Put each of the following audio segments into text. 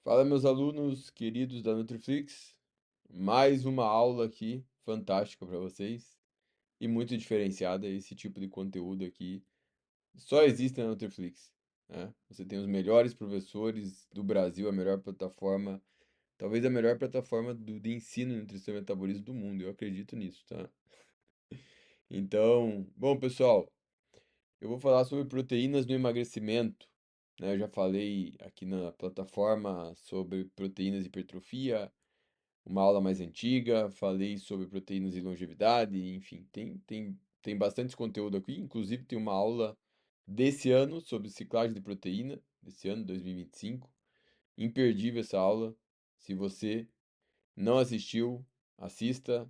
Fala, meus alunos queridos da Nutriflix. Mais uma aula aqui fantástica para vocês e muito diferenciada. Esse tipo de conteúdo aqui só existe na Nutriflix, né? Você tem os melhores professores do Brasil, a melhor plataforma, talvez a melhor plataforma de ensino em nutrição e metabolismo do mundo. Eu acredito nisso, tá? Então, bom, pessoal, eu vou falar sobre proteínas no emagrecimento, né? Eu já falei aqui na plataforma sobre proteínas de hipertrofia, uma aula mais antiga, falei sobre proteínas e longevidade, enfim, tem bastante conteúdo aqui, inclusive tem uma aula desse ano sobre ciclagem de proteína, desse ano, 2025. Imperdível essa aula. Se você não assistiu, assista,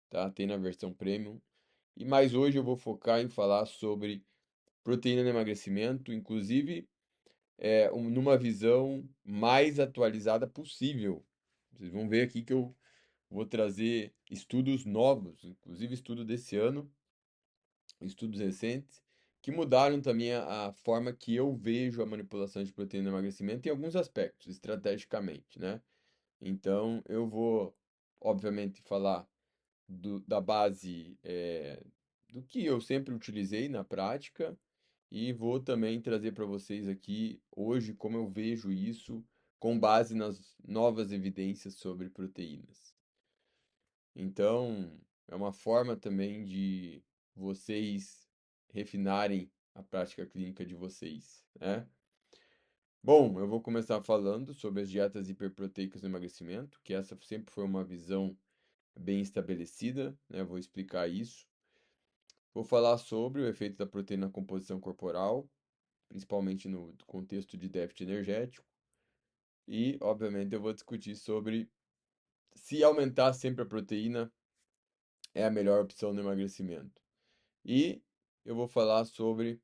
tá? Tem na versão premium. E mais hoje eu vou focar em falar sobre proteína no emagrecimento, inclusive numa visão mais atualizada possível. Vocês vão ver aqui que eu vou trazer estudos novos, inclusive estudo desse ano, estudos recentes, que mudaram também a forma que eu vejo a manipulação de proteína no emagrecimento em alguns aspectos, estrategicamente, né? Então, eu vou, obviamente, falar da base, do que eu sempre utilizei na prática e vou também trazer para vocês aqui hoje como eu vejo isso com base nas novas evidências sobre proteínas. Então, é uma forma também de vocês refinarem a prática clínica de vocês, né? Bom, eu vou começar falando sobre as dietas hiperproteicas no emagrecimento, que essa sempre foi uma visão bem estabelecida, né? Vou explicar isso. Vou falar sobre o efeito da proteína na composição corporal, principalmente no contexto de déficit energético. E, obviamente, eu vou discutir sobre se aumentar sempre a proteína é a melhor opção no emagrecimento. E eu vou falar sobre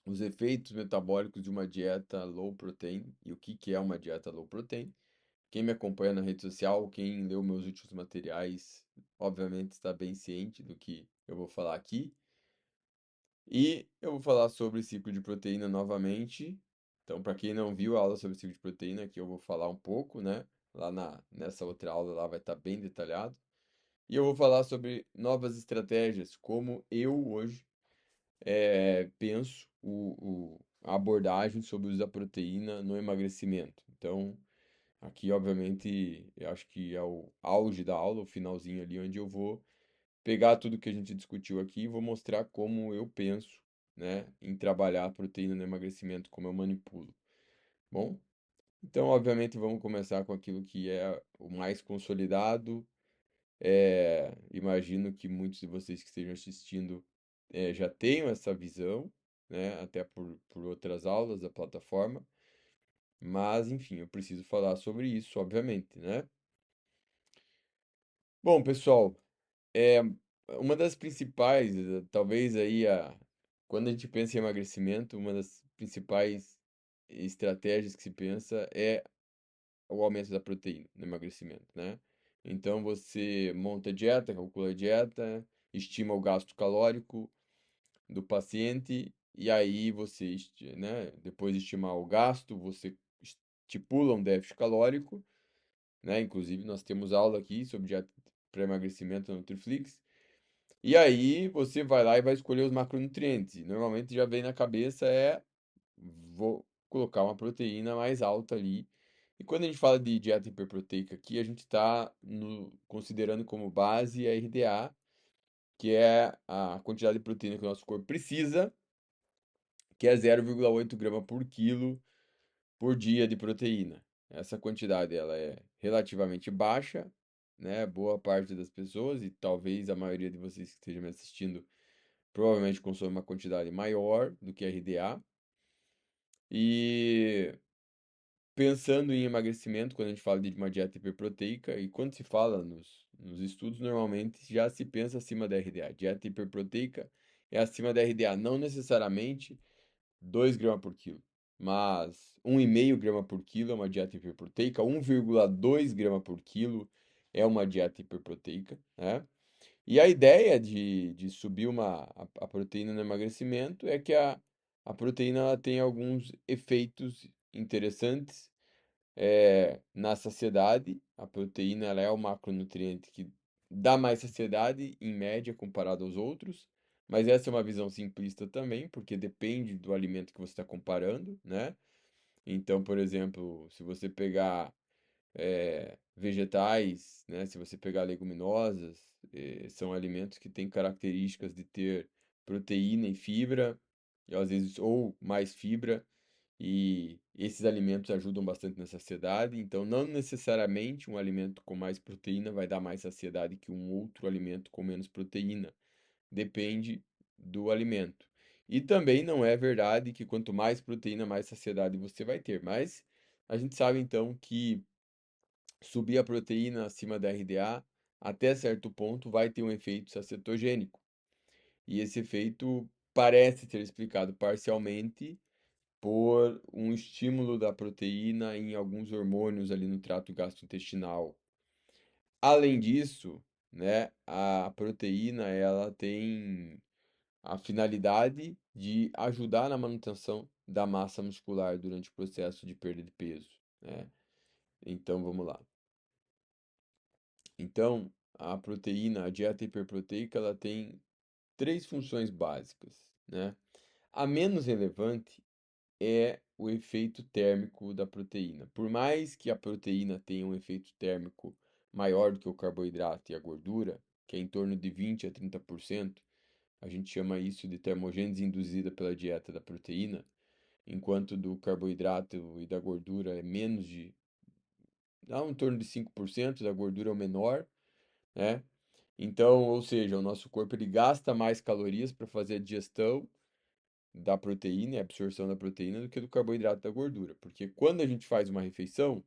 os efeitos metabólicos de uma dieta low protein e o que que é uma dieta low protein. Quem me acompanha na rede social, quem leu meus últimos materiais, obviamente está bem ciente do que eu vou falar aqui. E eu vou falar sobre ciclo de proteína novamente. Então, para quem não viu a aula sobre ciclo de proteína, aqui eu vou falar um pouco, né? Nessa outra aula lá vai estar bem detalhado. E eu vou falar sobre novas estratégias, como eu hoje penso a abordagem sobre o uso da proteína no emagrecimento. Então, aqui, obviamente, eu acho que é o auge da aula, o finalzinho ali, onde eu vou pegar tudo que a gente discutiu aqui e vou mostrar como eu penso, né, em trabalhar a proteína no emagrecimento, como eu manipulo. Bom, então, obviamente, vamos começar com aquilo que é o mais consolidado. Imagino que muitos de vocês que estejam assistindo já tenham essa visão, né? Até por outras aulas da plataforma. Mas, enfim, eu preciso falar sobre isso, obviamente, né? Bom, pessoal, é, uma das principais, talvez aí, quando a gente pensa em emagrecimento, uma das principais estratégias que se pensa é o aumento da proteína no emagrecimento, né? Então você monta a dieta, calcula a dieta, estima o gasto calórico do paciente e aí você, né, depois de estimar o gasto, você estipula um déficit calórico, né? Inclusive nós temos aula aqui sobre dieta para emagrecimento no Nutriflix. E aí você vai lá e vai escolher os macronutrientes. E normalmente já vem na cabeça vou colocar uma proteína mais alta ali. E quando a gente fala de dieta hiperproteica aqui, a gente está considerando como base a RDA, que é a quantidade de proteína que o nosso corpo precisa, que é 0,8 grama por quilo por dia de proteína. Essa quantidade ela é relativamente baixa, né? Boa parte das pessoas, e talvez a maioria de vocês que estejam me assistindo, provavelmente consome uma quantidade maior do que a RDA. E pensando em emagrecimento, quando a gente fala de uma dieta hiperproteica, e quando se fala nos estudos, normalmente já se pensa acima da RDA. Dieta hiperproteica é acima da RDA, não necessariamente 2 gramas por quilo, mas 1,5 grama por quilo é uma dieta hiperproteica, 1,2 grama por quilo é uma dieta hiperproteica, né? E a ideia de subir a proteína no emagrecimento é que a proteína ela tem alguns efeitos interessantes na saciedade. A proteína ela é o macronutriente que dá mais saciedade, em média, comparado aos outros. Mas essa é uma visão simplista também, porque depende do alimento que você está comparando, né? Então, por exemplo, se você pegar vegetais, né? Se você pegar leguminosas, são alimentos que têm características de ter proteína e fibra, e às vezes ou mais fibra, e esses alimentos ajudam bastante na saciedade. Então, não necessariamente um alimento com mais proteína vai dar mais saciedade que um outro alimento com menos proteína. Depende do alimento. E também não é verdade que quanto mais proteína, mais saciedade você vai ter. Mas a gente sabe então que subir a proteína acima da RDA até certo ponto vai ter um efeito sacetogênico. E esse efeito parece ser explicado parcialmente por um estímulo da proteína em alguns hormônios ali no trato gastrointestinal. Além disso, né, a proteína ela tem a finalidade de ajudar na manutenção da massa muscular durante o processo de perda de peso, né? Então vamos lá. Então, a proteína, a dieta hiperproteica, ela tem três funções básicas, né? A menos relevante é o efeito térmico da proteína. Por mais que a proteína tenha um efeito térmico maior do que o carboidrato e a gordura, que é em torno de 20 a 30%, a gente chama isso de termogênese induzida pela dieta da proteína, enquanto do carboidrato e da gordura é menos de, dá em torno de 5%, da gordura é o menor, né? Então, ou seja, o nosso corpo ele gasta mais calorias para fazer a digestão da proteína e a absorção da proteína do que do carboidrato e da gordura, porque quando a gente faz uma refeição,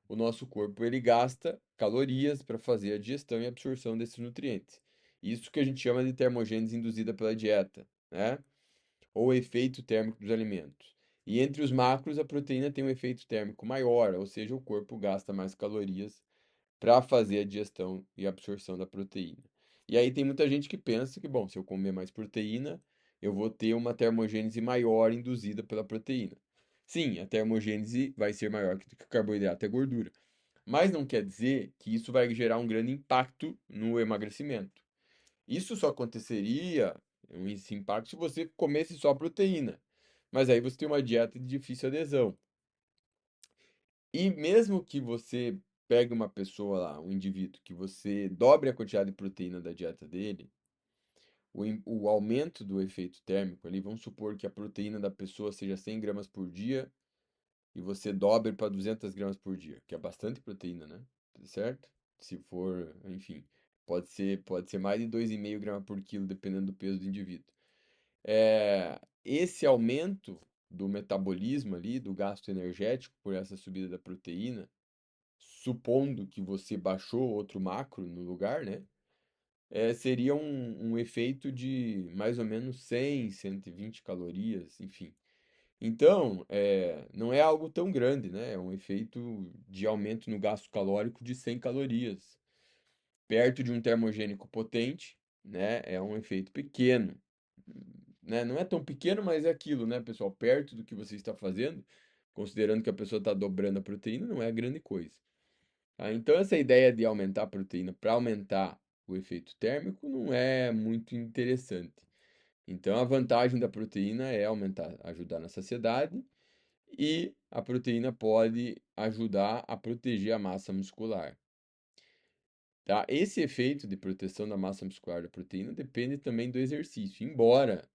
o nosso corpo ele gasta calorias para fazer a digestão e absorção desses nutrientes. Isso que a gente chama de termogênese induzida pela dieta, né? Ou efeito térmico dos alimentos. E entre os macros, a proteína tem um efeito térmico maior, ou seja, o corpo gasta mais calorias para fazer a digestão e absorção da proteína. E aí tem muita gente que pensa que, bom, se eu comer mais proteína, eu vou ter uma termogênese maior induzida pela proteína. Sim, a termogênese vai ser maior que o carboidrato e a gordura, mas não quer dizer que isso vai gerar um grande impacto no emagrecimento. Isso só aconteceria, esse impacto, se você comesse só proteína. Mas aí você tem uma dieta de difícil adesão. E mesmo que você pegue uma pessoa lá, um indivíduo, que você dobre a quantidade de proteína da dieta dele, o aumento do efeito térmico ali, vamos supor que a proteína da pessoa seja 100 gramas por dia e você dobre para 200 gramas por dia, que é bastante proteína, né? Certo? Se for, enfim, pode ser mais de 2,5 gramas por quilo, dependendo do peso do indivíduo. Esse aumento do metabolismo ali, do gasto energético por essa subida da proteína, supondo que você baixou outro macro no lugar, né? Seria um efeito de mais ou menos 100, 120 calorias, enfim. Então, não é algo tão grande, né? É um efeito de aumento no gasto calórico de 100 calorias. Perto de um termogênico potente, né? É um efeito pequeno, né? Não é tão pequeno, mas é aquilo, né, pessoal? Perto do que você está fazendo, considerando que a pessoa está dobrando a proteína, não é grande coisa. Tá? Então, essa ideia de aumentar a proteína para aumentar o efeito térmico não é muito interessante. Então, a vantagem da proteína é aumentar, ajudar na saciedade e a proteína pode ajudar a proteger a massa muscular. Tá? Esse efeito de proteção da massa muscular da proteína depende também do exercício, embora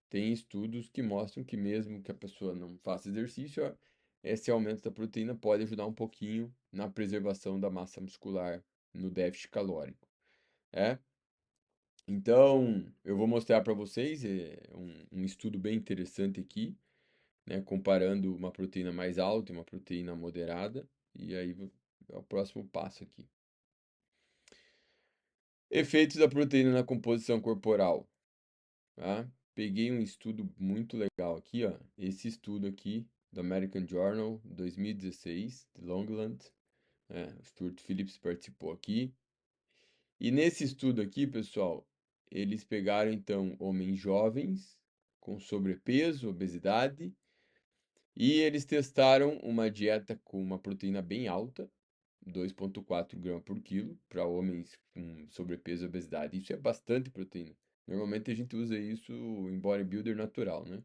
tem estudos que mostram que mesmo que a pessoa não faça exercício, esse aumento da proteína pode ajudar um pouquinho na preservação da massa muscular no déficit calórico. É? Então, eu vou mostrar para vocês um estudo bem interessante aqui, né, comparando uma proteína mais alta e uma proteína moderada, e aí é o próximo passo aqui. Efeitos da proteína na composição corporal. Tá? Peguei um estudo muito legal aqui, ó. Esse estudo aqui, do American Journal, 2016, de Longland. O Stuart Phillips participou aqui. E nesse estudo aqui, pessoal, eles pegaram então homens jovens com sobrepeso, obesidade, E eles testaram uma dieta com uma proteína bem alta, 2,4 gramas por quilo, para homens com sobrepeso e obesidade. Isso é bastante proteína. Normalmente a gente usa isso em bodybuilder natural, né?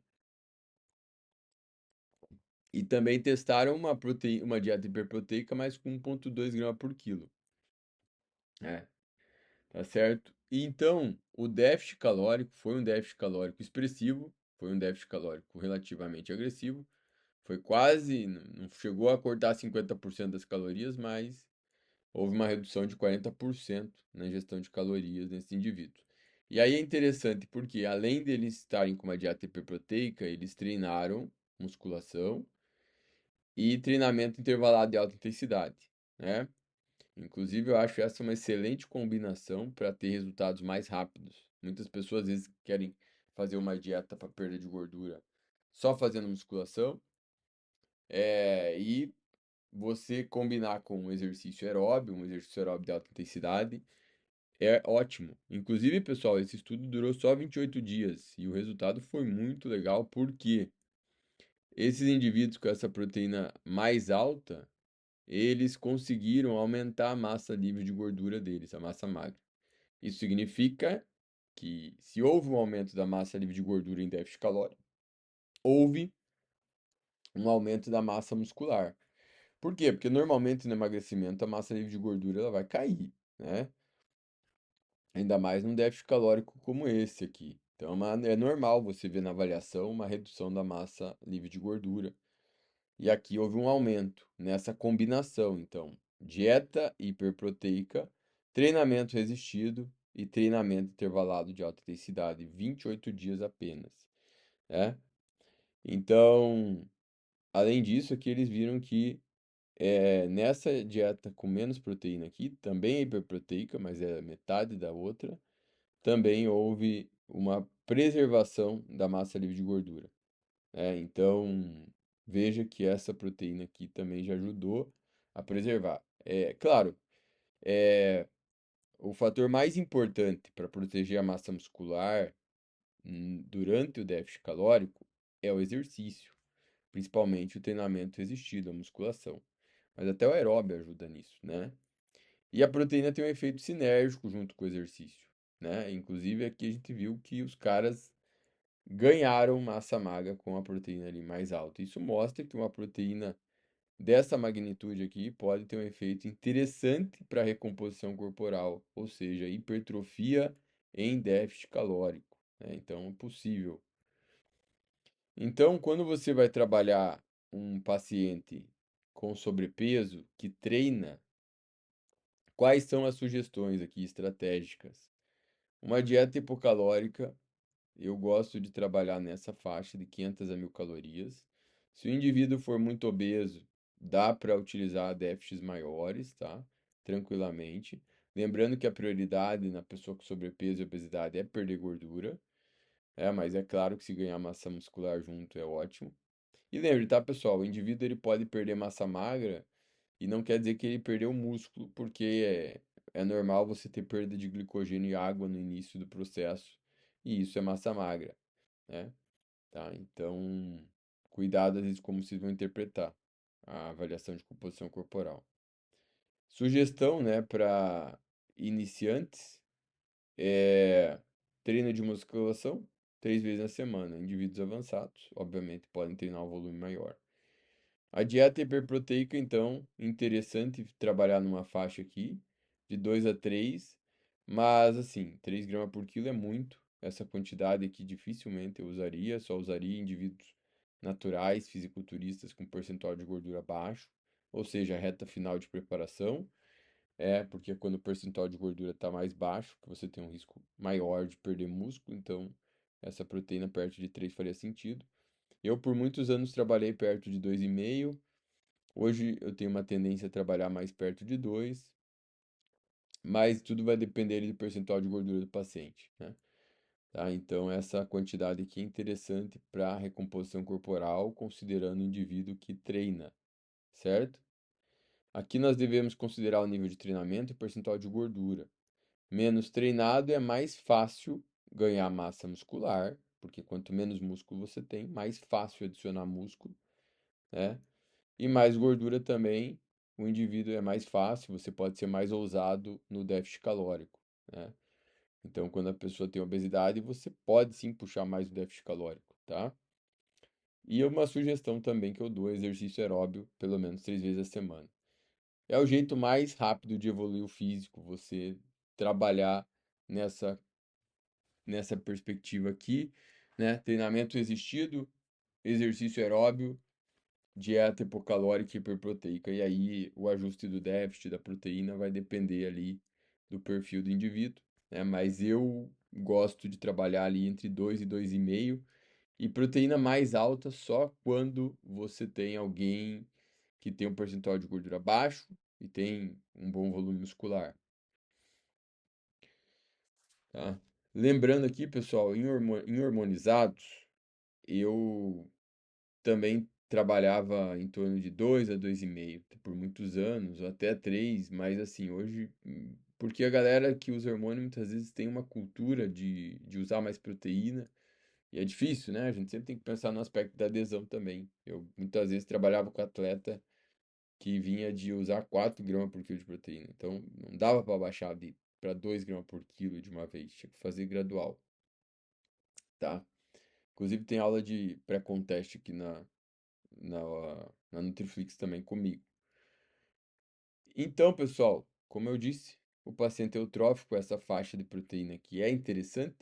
E também testaram uma dieta hiperproteica, mas com 1,2 gramas por quilo. É, tá certo? E então, o déficit calórico foi um déficit calórico expressivo, foi um déficit calórico relativamente agressivo, foi quase, não chegou a cortar 50% das calorias, mas houve uma redução de 40% na ingestão de calorias nesse indivíduo. E aí é interessante porque, além deles estarem com uma dieta hiperproteica, eles treinaram musculação e treinamento intervalado de alta intensidade, né? Inclusive, eu acho essa uma excelente combinação para ter resultados mais rápidos. Muitas pessoas às vezes querem fazer uma dieta para perda de gordura só fazendo musculação, e você combinar com um exercício aeróbio de alta intensidade, é ótimo. Inclusive, pessoal, esse estudo durou só 28 dias e o resultado foi muito legal porque esses indivíduos com essa proteína mais alta, eles conseguiram aumentar a massa livre de gordura deles, a massa magra. Isso significa que se houve um aumento da massa livre de gordura em déficit calórico, houve um aumento da massa muscular. Por quê? Porque normalmente no emagrecimento a massa livre de gordura ela vai cair, né? Ainda mais num déficit calórico como esse aqui. Então é normal você ver na avaliação uma redução da massa livre de gordura. E aqui houve um aumento nessa combinação, então, dieta hiperproteica, treinamento resistido e treinamento intervalado de alta intensidade, 28 dias apenas, né? Então, além disso, aqui eles viram que nessa dieta com menos proteína aqui, também é hiperproteica, mas é metade da outra, também houve uma preservação da massa livre de gordura. Então, veja que essa proteína aqui também já ajudou a preservar. É claro, é, o fator mais importante para proteger a massa muscular durante o déficit calórico é o exercício, principalmente o treinamento resistido, a musculação. Mas até o aeróbio ajuda nisso, né? E a proteína tem um efeito sinérgico junto com o exercício, né? Inclusive aqui a gente viu que os caras ganharam massa magra com a proteína ali mais alta. Isso mostra que uma proteína dessa magnitude aqui pode ter um efeito interessante para a recomposição corporal, ou seja, hipertrofia em déficit calórico, né? Então é possível. Então, quando você vai trabalhar um paciente com sobrepeso que treina, quais são as sugestões aqui estratégicas? Uma dieta hipocalórica. Eu gosto de trabalhar nessa faixa de 500 a 1000 calorias. Se o indivíduo for muito obeso, dá para utilizar déficits maiores, tá? Tranquilamente. Lembrando que a prioridade na pessoa com sobrepeso e obesidade é perder gordura. Mas é claro que se ganhar massa muscular junto é ótimo. E lembre, tá, pessoal? O indivíduo ele pode perder massa magra e não quer dizer que ele perdeu músculo, porque é normal você ter perda de glicogênio e água no início do processo. E isso é massa magra, né? Tá? Então, cuidado às vezes como vocês vão interpretar a avaliação de composição corporal. Sugestão, né, para iniciantes é treino de musculação 3 vezes na semana. Indivíduos avançados, obviamente, podem treinar um volume maior. A dieta hiperproteica, então, interessante trabalhar numa faixa aqui, de 2 a 3, mas assim, 3 gramas por quilo é muito. Essa quantidade aqui dificilmente eu usaria, só usaria em indivíduos naturais, fisiculturistas com percentual de gordura baixo, ou seja, reta final de preparação. Porque quando o percentual de gordura está mais baixo, que você tem um risco maior de perder músculo, então essa proteína perto de 3 faria sentido. Eu, por muitos anos, trabalhei perto de 2,5. Hoje eu tenho uma tendência a trabalhar mais perto de 2, mas tudo vai depender do percentual de gordura do paciente, né? Tá? Então, essa quantidade aqui é interessante para recomposição corporal, considerando o indivíduo que treina, certo? Aqui nós devemos considerar o nível de treinamento e o percentual de gordura. Menos treinado é mais fácil ganhar massa muscular, porque quanto menos músculo você tem, mais fácil adicionar músculo. né? E mais gordura também, o indivíduo é mais fácil, você pode ser mais ousado no déficit calórico, né? Então, quando a pessoa tem obesidade, você pode sim puxar mais o déficit calórico, tá? E uma sugestão também que eu dou é exercício aeróbio pelo menos 3 vezes a semana. É o jeito mais rápido de evoluir o físico, você trabalhar nessa, nessa perspectiva aqui, né? Treinamento resistido, exercício aeróbio, dieta hipocalórica e hiperproteica. E aí o ajuste do déficit da proteína vai depender ali do perfil do indivíduo, né? Mas eu gosto de trabalhar ali entre 2 e 2,5 e proteína mais alta só quando você tem alguém que tem um percentual de gordura baixo e tem um bom volume muscular, tá? Lembrando aqui, pessoal, em hormonizados, eu também trabalhava em torno de 2 a 2,5 por muitos anos, ou até 3, mas assim, hoje, porque a galera que usa hormônio muitas vezes tem uma cultura de usar mais proteína, e é difícil, né? A gente sempre tem que pensar no aspecto da adesão também. Eu muitas vezes trabalhava com atleta que vinha de usar 4 gramas por quilo de proteína, então não dava para baixar para 2 gramas por quilo de uma vez, tinha que fazer gradual, tá? Inclusive tem aula de pré-conteste aqui na Nutriflix também comigo. Então, pessoal, como eu disse, o paciente eutrófico, essa faixa de proteína aqui é interessante,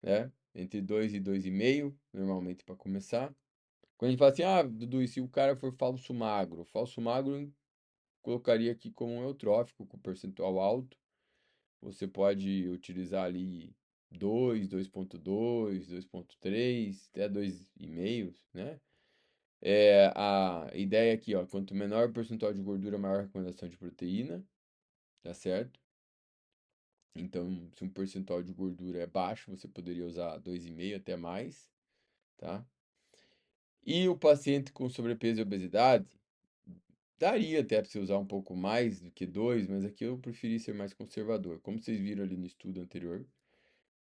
né? Entre 2 e 2,5, normalmente para começar. Quando a gente fala assim, ah, Dudu, e se o cara for falso magro eu colocaria aqui como um eutrófico, com percentual alto. Você pode utilizar ali 2, 2,2, 2,3, até 2,5, né? É, a ideia aqui, ó, quanto menor o percentual de gordura, maior a recomendação de proteína, tá certo? Então, se um percentual de gordura é baixo, você poderia usar 2,5 até mais, tá? E o paciente com sobrepeso e obesidade, daria até para você usar um pouco mais do que 2, mas aqui eu preferi ser mais conservador. Como vocês viram ali no estudo anterior,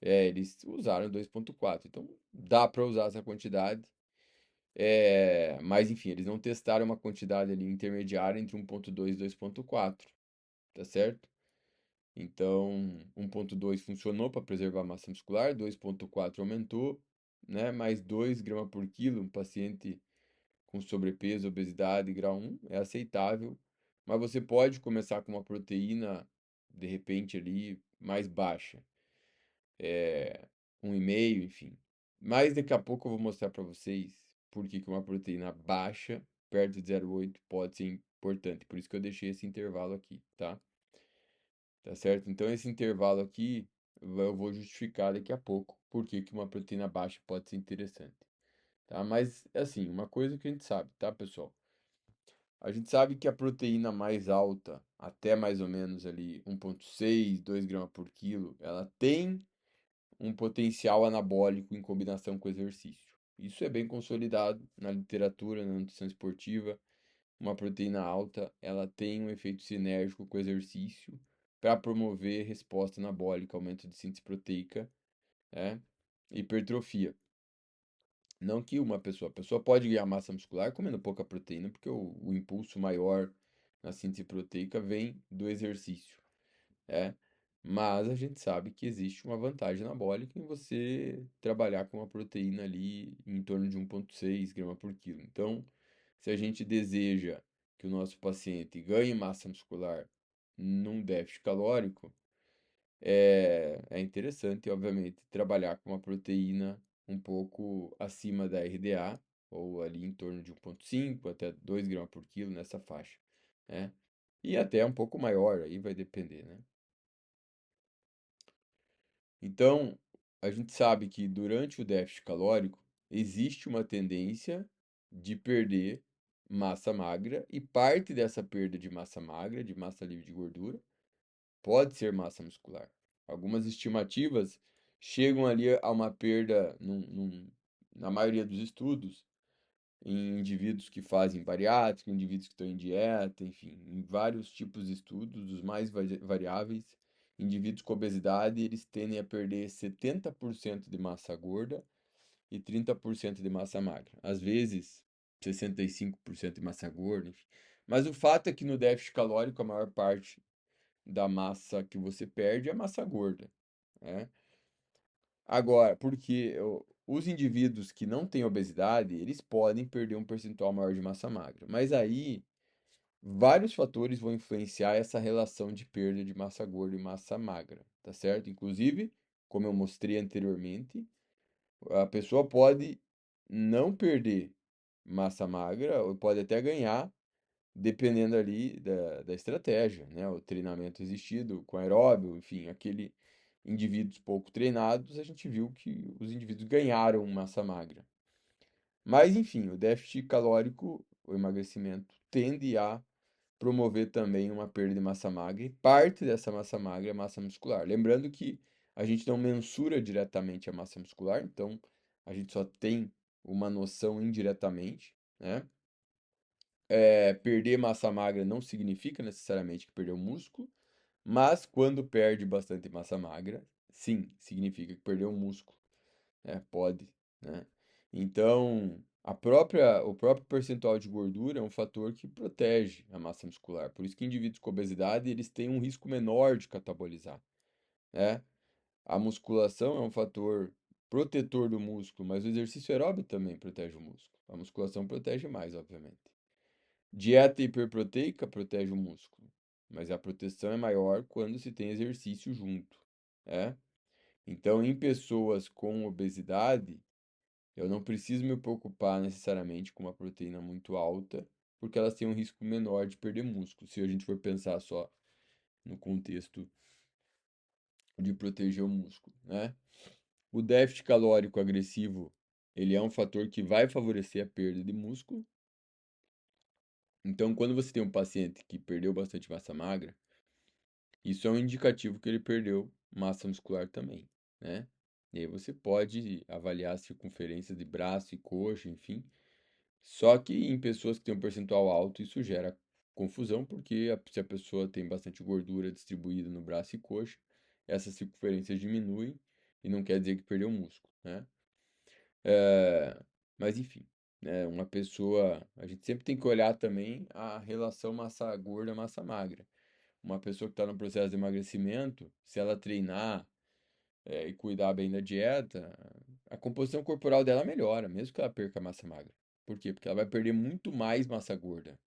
eles usaram 2,4, então dá para usar essa quantidade. Mas enfim, eles não testaram uma quantidade ali intermediária entre 1,2 e 2,4, tá certo? Então, 1,2 funcionou para preservar a massa muscular, 2,4 aumentou, né? Mais 2 gramas por quilo, um paciente com sobrepeso, obesidade, grau 1, é aceitável, mas você pode começar com uma proteína, de repente, ali mais baixa, é, 1,5, enfim. Mas daqui a pouco eu vou mostrar para vocês por que que uma proteína baixa, perto de 0,8, pode ser importante. Por isso que eu deixei esse intervalo aqui, tá? Tá certo? Então esse intervalo aqui eu vou justificar daqui a pouco por que que uma proteína baixa pode ser interessante, tá? Mas assim, uma coisa que a gente sabe, tá, pessoal? A gente sabe que a proteína mais alta, até mais ou menos ali 1,6, 2 gramas por quilo, ela tem um potencial anabólico em combinação com o exercício. Isso é bem consolidado na literatura, na nutrição esportiva. Uma proteína alta, ela tem um efeito sinérgico com o exercício para promover resposta anabólica, aumento de síntese proteica, né? Hipertrofia. Não que a pessoa pode ganhar massa muscular comendo pouca proteína, porque o impulso maior na síntese proteica vem do exercício, é. Mas a gente sabe que existe uma vantagem anabólica em você trabalhar com uma proteína ali em torno de 1,6 gramas por quilo. Então, se a gente deseja que o nosso paciente ganhe massa muscular num déficit calórico, é interessante, obviamente, trabalhar com uma proteína um pouco acima da RDA, ou ali em torno de 1,5 até 2 gramas por quilo nessa faixa, né? E até um pouco maior, aí vai depender, né? Então, a gente sabe que durante o déficit calórico existe uma tendência de perder massa magra, e parte dessa perda de massa magra, de massa livre de gordura, pode ser massa muscular. Algumas estimativas chegam ali a uma perda, na maioria dos estudos, em indivíduos que fazem bariátrica, indivíduos que estão em dieta, enfim, em vários tipos de estudos, os mais variáveis. Indivíduos com obesidade, eles tendem a perder 70% de massa gorda e 30% de massa magra. Às vezes, 65% de massa gorda, enfim. Mas o fato é que no déficit calórico a maior parte da massa que você perde é massa gorda, né? Agora, porque os indivíduos que não têm obesidade, eles podem perder um percentual maior de massa magra. Mas aí, vários fatores vão influenciar essa relação de perda de massa gorda e massa magra, tá certo? Inclusive, como eu mostrei anteriormente, a pessoa pode não perder massa magra, ou pode até ganhar, dependendo ali da estratégia, né? O treinamento existido com aeróbio, enfim, aquele indivíduos pouco treinados, a gente viu que os indivíduos ganharam massa magra. Mas, enfim, o déficit calórico, o emagrecimento, tende a promover também uma perda de massa magra, e parte dessa massa magra é massa muscular. Lembrando que a gente não mensura diretamente a massa muscular, então a gente só tem uma noção indiretamente, né? Perder massa magra não significa necessariamente que perdeu músculo, mas quando perde bastante massa magra, sim, significa que perdeu músculo, né? Pode, né? Então, o próprio percentual de gordura é um fator que protege a massa muscular. Por isso que indivíduos com obesidade, eles têm um risco menor de catabolizar, né? A musculação é um fator protetor do músculo, mas o exercício aeróbico também protege o músculo. A musculação protege mais, obviamente. Dieta hiperproteica protege o músculo, mas a proteção é maior quando se tem exercício junto, né? Então, em pessoas com obesidade, eu não preciso me preocupar necessariamente com uma proteína muito alta, porque elas têm um risco menor de perder músculo, se a gente for pensar só no contexto de proteger o músculo, né? O déficit calórico agressivo, ele é um fator que vai favorecer a perda de músculo. Então, quando você tem um paciente que perdeu bastante massa magra, isso é um indicativo que ele perdeu massa muscular também, né? E aí você pode avaliar a circunferência de braço e coxa, enfim. Só que em pessoas que têm um percentual alto, isso gera confusão, porque se a pessoa tem bastante gordura distribuída no braço e coxa, essa circunferência diminui e não quer dizer que perdeu músculo, né? Eh, mas enfim, né? Uma pessoa, a gente sempre tem que olhar também a relação massa gorda-massa magra. Uma pessoa que está no processo de emagrecimento, se ela treinar, e cuidar bem da dieta, a composição corporal dela melhora, mesmo que ela perca massa magra. Por quê? Porque ela vai perder muito mais massa gorda,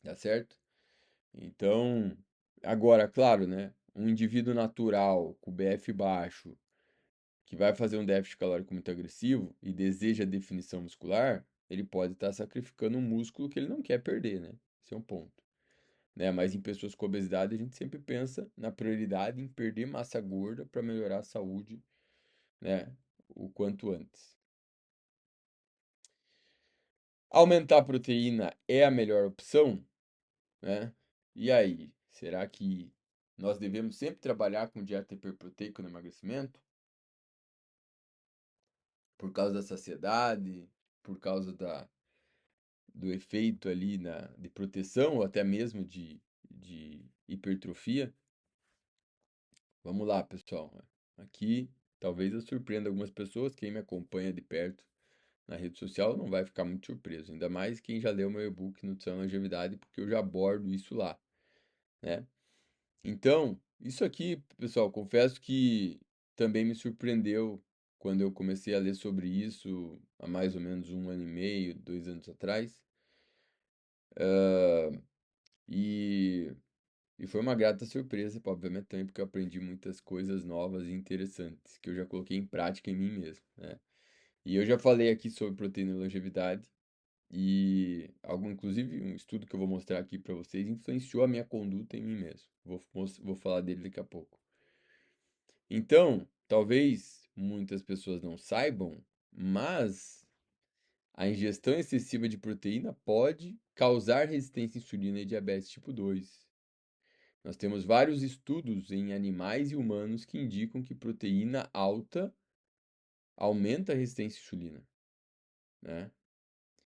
tá certo? Então, agora, claro, né? Um indivíduo natural com BF baixo, que vai fazer um déficit calórico muito agressivo e deseja definição muscular, ele pode estar sacrificando um músculo que ele não quer perder, né? Esse é um ponto. Né? Mas em pessoas com obesidade, a gente sempre pensa na prioridade em perder massa gorda para melhorar a saúde, né? O quanto antes. Aumentar a proteína é a melhor opção, né? E aí, será que nós devemos sempre trabalhar com dieta hiperproteica no emagrecimento? Por causa da saciedade, por causa do efeito ali de proteção ou até mesmo de hipertrofia? Vamos lá, pessoal. Aqui talvez eu surpreenda algumas pessoas. Quem me acompanha de perto na rede social não vai ficar muito surpreso. Ainda mais quem já leu meu e-book Nutrição e Longevidade, porque eu já abordo isso lá, né? Então, isso aqui, pessoal, confesso que também me surpreendeu quando eu comecei a ler sobre isso há mais ou menos um ano e meio, 2 anos atrás. E, e foi uma grata surpresa, obviamente, também, porque eu aprendi muitas coisas novas e interessantes que eu já coloquei em prática em mim mesmo, né? E eu já falei aqui sobre proteína e longevidade, e algo, inclusive, um estudo que eu vou mostrar aqui para vocês influenciou a minha conduta em mim mesmo. Vou falar dele daqui a pouco. Então, talvez muitas pessoas não saibam, mas a ingestão excessiva de proteína pode causar resistência à insulina e diabetes tipo 2. Nós temos vários estudos em animais e humanos que indicam que proteína alta aumenta a resistência à insulina, né?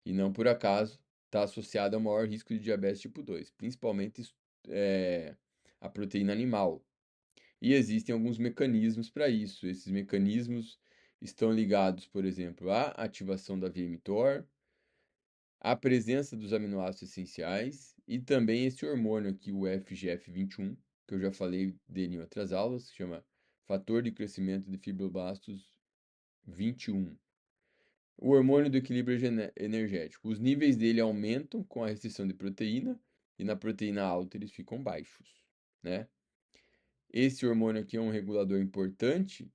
E não por acaso está associada ao maior risco de diabetes tipo 2, principalmente é, a proteína animal. E existem alguns mecanismos para isso. Esses mecanismos estão ligados, por exemplo, à ativação da via mTOR, a presença dos aminoácidos essenciais e também esse hormônio aqui, o FGF21, que eu já falei dele em outras aulas, que chama fator de crescimento de fibroblastos 21. O hormônio do equilíbrio energético. Os níveis dele aumentam com a restrição de proteína e na proteína alta eles ficam baixos, né? Esse hormônio aqui é um regulador importante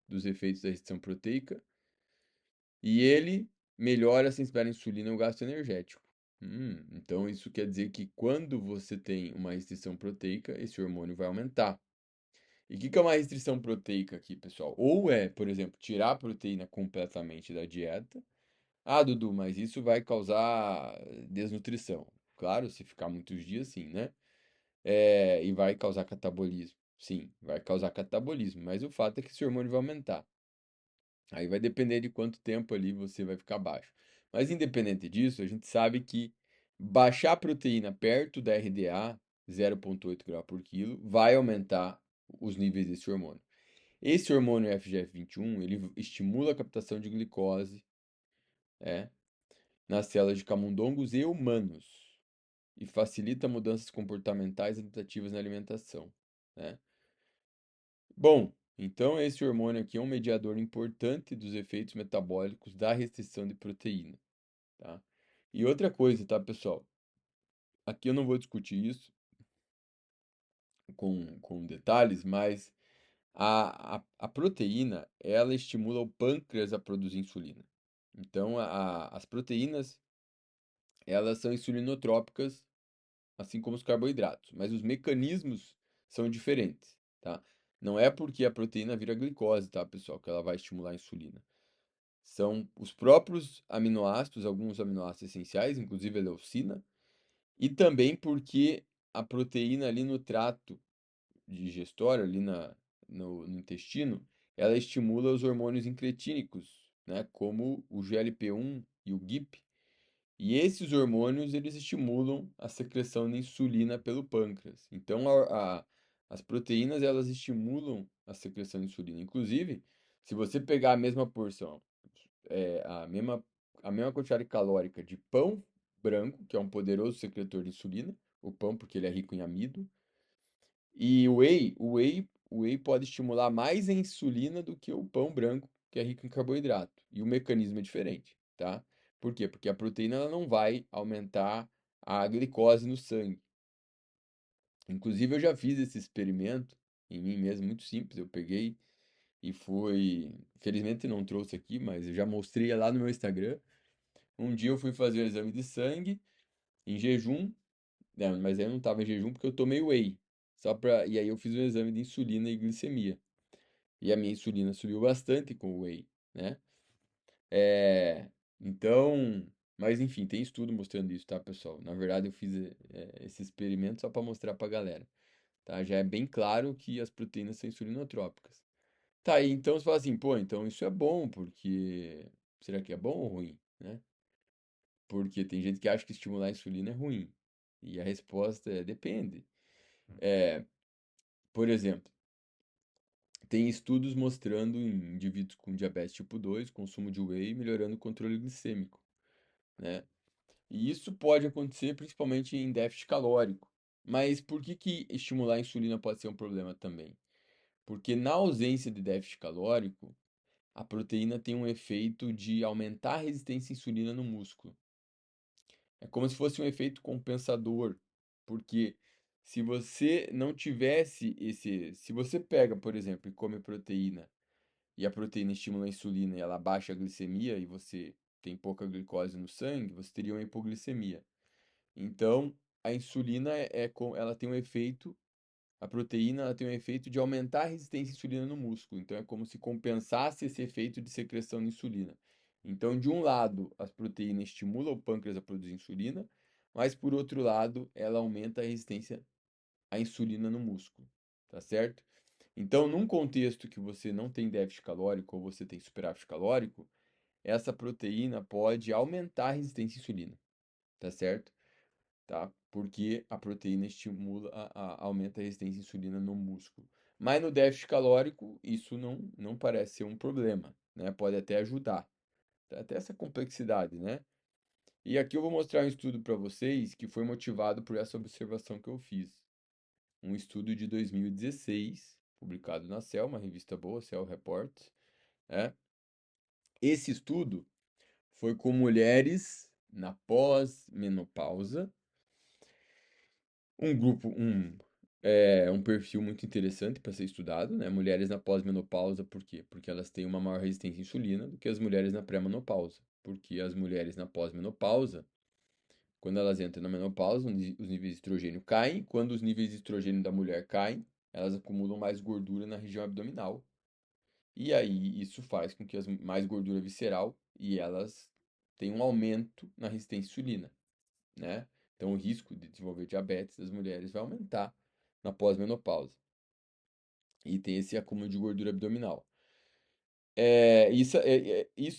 dos efeitos da restrição proteica e ele melhora a sensibilidade à insulina e o gasto energético. Então isso quer dizer que quando você tem uma restrição proteica, esse hormônio vai aumentar. E o que é uma restrição proteica aqui, pessoal? Ou é, por exemplo, tirar a proteína completamente da dieta. Ah, Dudu, mas isso vai causar desnutrição. Claro, se ficar muitos dias, sim, né? E vai causar catabolismo. Sim, vai causar catabolismo, mas o fato é que esse hormônio vai aumentar. Aí vai depender de quanto tempo ali você vai ficar baixo. Mas independente disso, a gente sabe que baixar a proteína perto da RDA, 0,8 graus por quilo, vai aumentar os níveis desse hormônio. Esse hormônio FGF21, ele estimula a captação de glicose, é, nas células de camundongos e humanos e facilita mudanças comportamentais adaptativas na alimentação, né? Bom, então esse hormônio aqui é um mediador importante dos efeitos metabólicos da restrição de proteína, tá? E outra coisa, tá, pessoal? Aqui eu não vou discutir isso com detalhes, mas a proteína, ela estimula o pâncreas a produzir insulina. Então, as proteínas, elas são insulinotrópicas, assim como os carboidratos, mas os mecanismos são diferentes, tá? Não é porque a proteína vira glicose, tá, pessoal, que ela vai estimular a insulina. São os próprios aminoácidos, alguns aminoácidos essenciais, inclusive a leucina, e também porque a proteína ali no trato digestório, ali no intestino, ela estimula os hormônios incretínicos, né, como o GLP-1 e o GIP, e esses hormônios, eles estimulam a secreção de insulina pelo pâncreas. Então, as proteínas, elas estimulam a secreção de insulina. Inclusive, se você pegar a mesma porção, é, a mesma, a mesma quantidade calórica de pão branco, que é um poderoso secretor de insulina, o pão porque ele é rico em amido, e o whey pode estimular mais a insulina do que o pão branco, que é rico em carboidrato. E o mecanismo é diferente, tá? Por quê? Porque a proteína ela não vai aumentar a glicose no sangue. Inclusive, eu já fiz esse experimento em mim mesmo, muito simples. Eu peguei e fui. Felizmente não trouxe aqui, mas eu já mostrei lá no meu Instagram. Um dia eu fui fazer o exame de sangue em jejum. Não, mas aí eu não estava em jejum porque eu tomei whey. E aí eu fiz um exame de insulina e glicemia. E a minha insulina subiu bastante com o whey, né? É, então, mas enfim, tem estudo mostrando isso, tá, pessoal? Na verdade, eu fiz esse experimento só para mostrar pra galera, tá? Já é bem claro que as proteínas são insulinotrópicas. Tá, e então você fala assim, pô, então isso é bom, porque será que é bom ou ruim, né? Porque tem gente que acha que estimular a insulina é ruim. E a resposta é depende. É, por exemplo, tem estudos mostrando em indivíduos com diabetes tipo 2, consumo de whey melhorando o controle glicêmico, né? E isso pode acontecer principalmente em déficit calórico. Mas por que que estimular a insulina pode ser um problema também? Porque na ausência de déficit calórico, a proteína tem um efeito de aumentar a resistência à insulina no músculo. É como se fosse um efeito compensador, porque se você não tivesse se você pega, por exemplo, e come proteína, e a proteína estimula a insulina e ela baixa a glicemia e você tem pouca glicose no sangue, você teria uma hipoglicemia. Então, a insulina ela tem um efeito, a proteína ela tem um efeito de aumentar a resistência à insulina no músculo. Então, é como se compensasse esse efeito de secreção de insulina. Então, de um lado, as proteínas estimulam o pâncreas a produzir insulina, mas por outro lado, ela aumenta a resistência à insulina no músculo, tá certo? Então, num contexto que você não tem déficit calórico ou você tem superávit calórico, essa proteína pode aumentar a resistência à insulina, tá certo? Tá? Porque a proteína estimula, aumenta a resistência à insulina no músculo. Mas no déficit calórico, isso não parece ser um problema, né? Pode até ajudar. Até essa complexidade, né? E aqui eu vou mostrar um estudo para vocês que foi motivado por essa observação que eu fiz. Um estudo de 2016, publicado na Cell, uma revista boa, Cell Reports, né? Esse estudo foi com mulheres na pós-menopausa, um grupo, um perfil muito interessante para ser estudado, né? Mulheres na pós-menopausa, por quê? Porque elas têm uma maior resistência à insulina do que as mulheres na pré-menopausa. Porque as mulheres na pós-menopausa, quando elas entram na menopausa, os níveis de estrogênio caem. Quando os níveis de estrogênio da mulher caem, elas acumulam mais gordura na região abdominal. E aí isso faz com que mais gordura visceral e elas tenham um aumento na resistência à insulina, né? Então o risco de desenvolver diabetes das mulheres vai aumentar na pós-menopausa. E tem esse acúmulo de gordura abdominal. Isso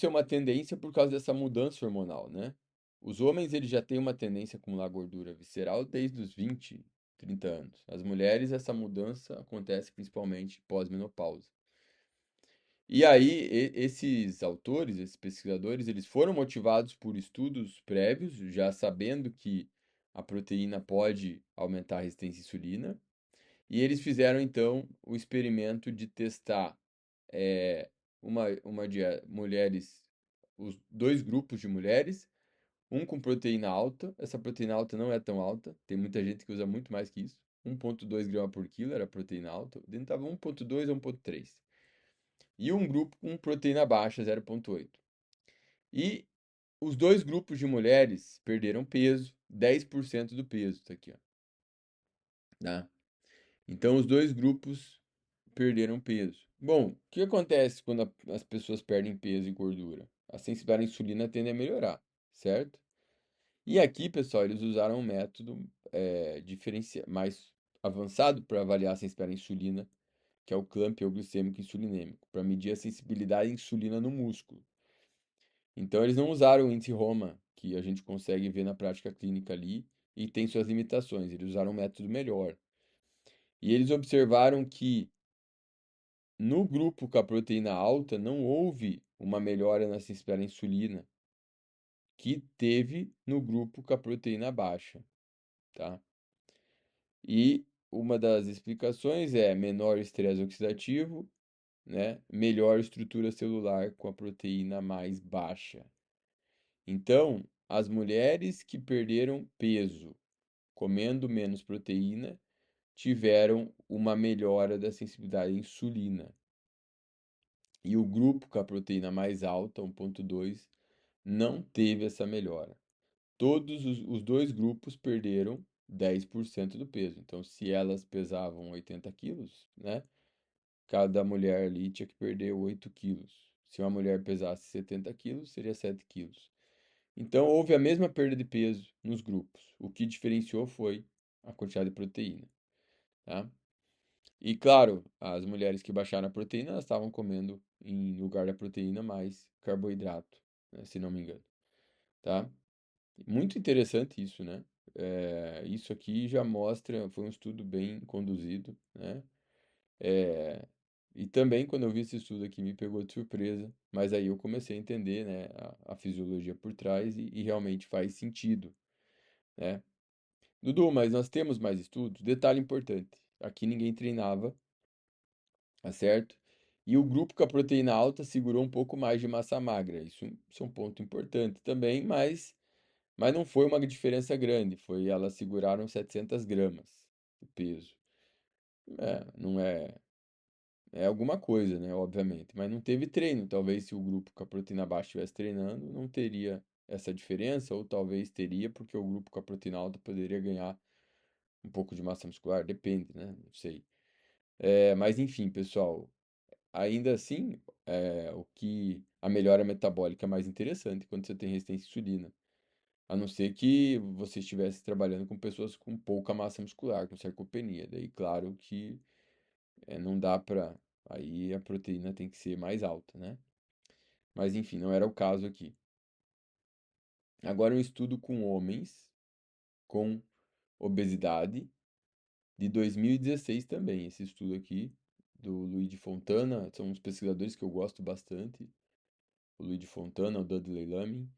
é uma tendência por causa dessa mudança hormonal, né? Os homens eles já têm uma tendência a acumular gordura visceral desde os 20, 30 anos. As mulheres, essa mudança acontece principalmente pós-menopausa. E aí, esses autores, esses pesquisadores, eles foram motivados por estudos prévios, já sabendo que a proteína pode aumentar a resistência à insulina, e eles fizeram então o experimento de testar mulheres, os dois grupos de mulheres, um com proteína alta, essa proteína alta não é tão alta, tem muita gente que usa muito mais que isso, 1,2 gramas por quilo era a proteína alta, dentro estava 1,2 a 1,3. E um grupo com proteína baixa, 0,8. E os dois grupos de mulheres perderam peso, 10% do peso, tá aqui, ó, tá? Então os dois grupos perderam peso. Bom, o que acontece quando as pessoas perdem peso e gordura? A sensibilidade à insulina tende a melhorar, certo? E aqui, pessoal, eles usaram um método mais avançado para avaliar a sensibilidade à insulina, que é o clamp ou glicêmico insulinêmico, para medir a sensibilidade à insulina no músculo. Então, eles não usaram o índice Roma, que a gente consegue ver na prática clínica ali, e tem suas limitações. Eles usaram um método melhor. E eles observaram que no grupo com a proteína alta não houve uma melhora na sensibilidade à insulina que teve no grupo com a proteína baixa, tá? E uma das explicações é menor estresse oxidativo, né? Melhor estrutura celular com a proteína mais baixa. Então, as mulheres que perderam peso comendo menos proteína tiveram uma melhora da sensibilidade à insulina. E o grupo com a proteína mais alta, 1,2, não teve essa melhora. Todos os dois grupos perderam 10% do peso. Então, se elas pesavam 80 quilos, né? Cada mulher ali tinha que perder 8 quilos. Se uma mulher pesasse 70 quilos, seria 7 quilos. Então, houve a mesma perda de peso nos grupos. O que diferenciou foi a quantidade de proteína, tá? E claro, as mulheres que baixaram a proteína, elas estavam comendo em lugar da proteína mais carboidrato, né, se não me engano, tá? Muito interessante isso, né? Isso aqui já mostra, foi um estudo bem conduzido, né? É, e também quando eu vi esse estudo aqui me pegou de surpresa, mas aí eu comecei a entender, né, a fisiologia por trás e realmente faz sentido, né? Dudu, mas nós temos mais estudos? Detalhe importante, aqui ninguém treinava, tá certo? E o grupo com a proteína alta segurou um pouco mais de massa magra. Isso é um ponto importante também, mas não foi uma diferença grande. Elas seguraram 700 gramas de peso. Não é, é alguma coisa, né? Obviamente. Mas não teve treino. Talvez se o grupo com a proteína baixa estivesse treinando, não teria essa diferença, ou talvez teria, porque o grupo com a proteína alta poderia ganhar um pouco de massa muscular. Depende, né? Não sei. Mas enfim, pessoal. Ainda assim, a melhora metabólica é mais interessante quando você tem resistência à insulina. A não ser que você estivesse trabalhando com pessoas com pouca massa muscular, com sarcopenia. Daí, claro que não dá pra. Aí a proteína tem que ser mais alta, né? Mas enfim, não era o caso aqui. Agora, um estudo com homens com obesidade de 2016 também. Esse estudo aqui, do Luigi Fontana, são uns pesquisadores que eu gosto bastante. O Luigi Fontana, o Dudley Lamin.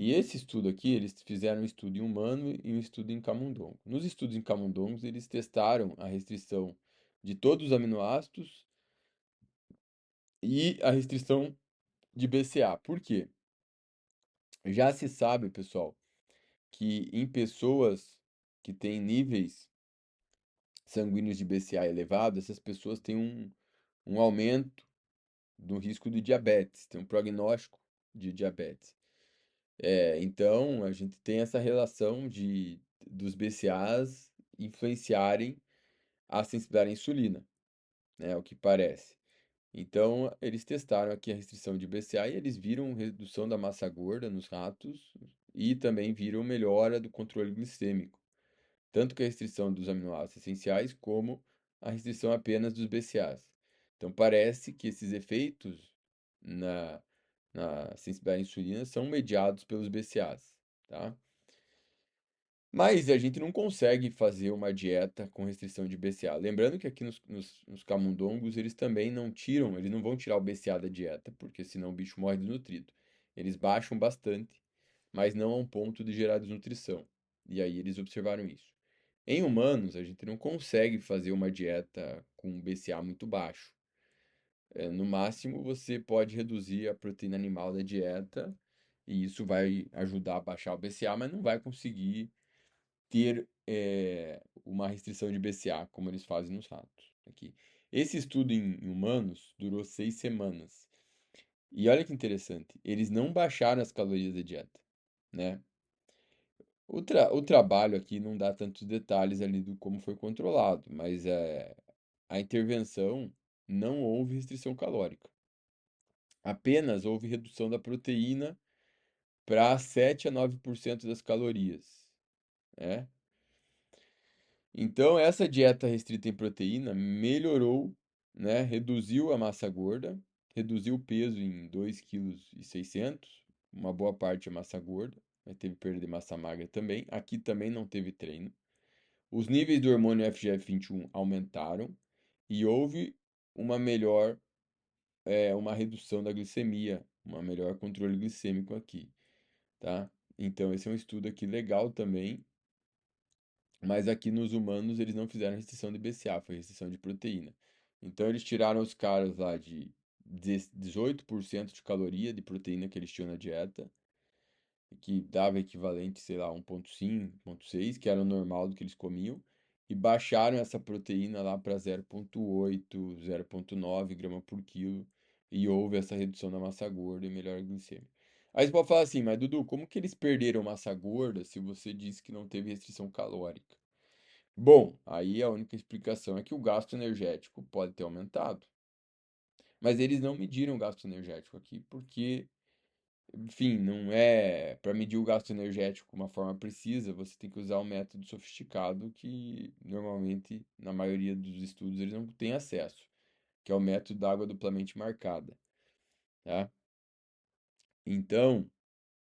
E esse estudo aqui, eles fizeram um estudo em humano e um estudo em camundongo. Nos estudos em camundongos, eles testaram a restrição de todos os aminoácidos e a restrição de BCA. Por quê? Já se sabe, pessoal, que em pessoas que têm níveis sanguíneos de BCA elevado, essas pessoas têm um aumento do risco de diabetes, tem um prognóstico de diabetes. Então, a gente tem essa relação dos BCAs influenciarem a sensibilidade à insulina, né, o que parece. Então, eles testaram aqui a restrição de BCA e eles viram redução da massa gorda nos ratos e também viram melhora do controle glicêmico, tanto que a restrição dos aminoácidos essenciais como a restrição apenas dos BCAAs. Então, parece que esses efeitos na, na sensibilidade à insulina são mediados pelos BCAAs, tá? Mas a gente não consegue fazer uma dieta com restrição de BCA. Lembrando que aqui nos camundongos eles também não tiram, eles não vão tirar o BCA da dieta, porque senão o bicho morre desnutrido. Eles baixam bastante, mas não a um ponto de gerar desnutrição. E aí eles observaram isso. Em humanos, a gente não consegue fazer uma dieta com BCA muito baixo. No máximo, você pode reduzir a proteína animal da dieta, e isso vai ajudar a baixar o BCA, mas não vai conseguir ter uma restrição de BCA, como eles fazem nos ratos. Aqui. Esse estudo em humanos durou 6 semanas. E olha que interessante, eles não baixaram as calorias da dieta, né? O trabalho aqui não dá tantos detalhes ali do como foi controlado, mas a intervenção não houve restrição calórica. Apenas houve redução da proteína para 7 a 9% das calorias, né? Então, essa dieta restrita em proteína melhorou, né? Reduziu a massa gorda, reduziu o peso em 2,6 kg, uma boa parte é massa gorda, mas teve perda de massa magra também. Aqui também não teve treino. Os níveis do hormônio FGF21 aumentaram e houve uma melhor, uma redução da glicemia, uma melhor controle glicêmico aqui, tá? Então, esse é um estudo aqui legal também, mas aqui nos humanos eles não fizeram restrição de BCA, foi restrição de proteína. Então eles tiraram os caras lá de 18% de caloria de proteína que eles tinham na dieta, que dava equivalente, sei lá, 1,5, 1,6, que era o normal do que eles comiam, e baixaram essa proteína lá para 0,8, 0,9 grama por quilo, e houve essa redução da massa gorda e melhora glicêmica. Aí você pode falar assim, mas Dudu, como que eles perderam massa gorda se você disse que não teve restrição calórica? Bom, aí a única explicação é que o gasto energético pode ter aumentado. Mas eles não mediram o gasto energético aqui porque, enfim, não é para medir o gasto energético de uma forma precisa, você tem que usar um método sofisticado que normalmente, na maioria dos estudos, eles não têm acesso, que é o método da água duplamente marcada, tá? Então,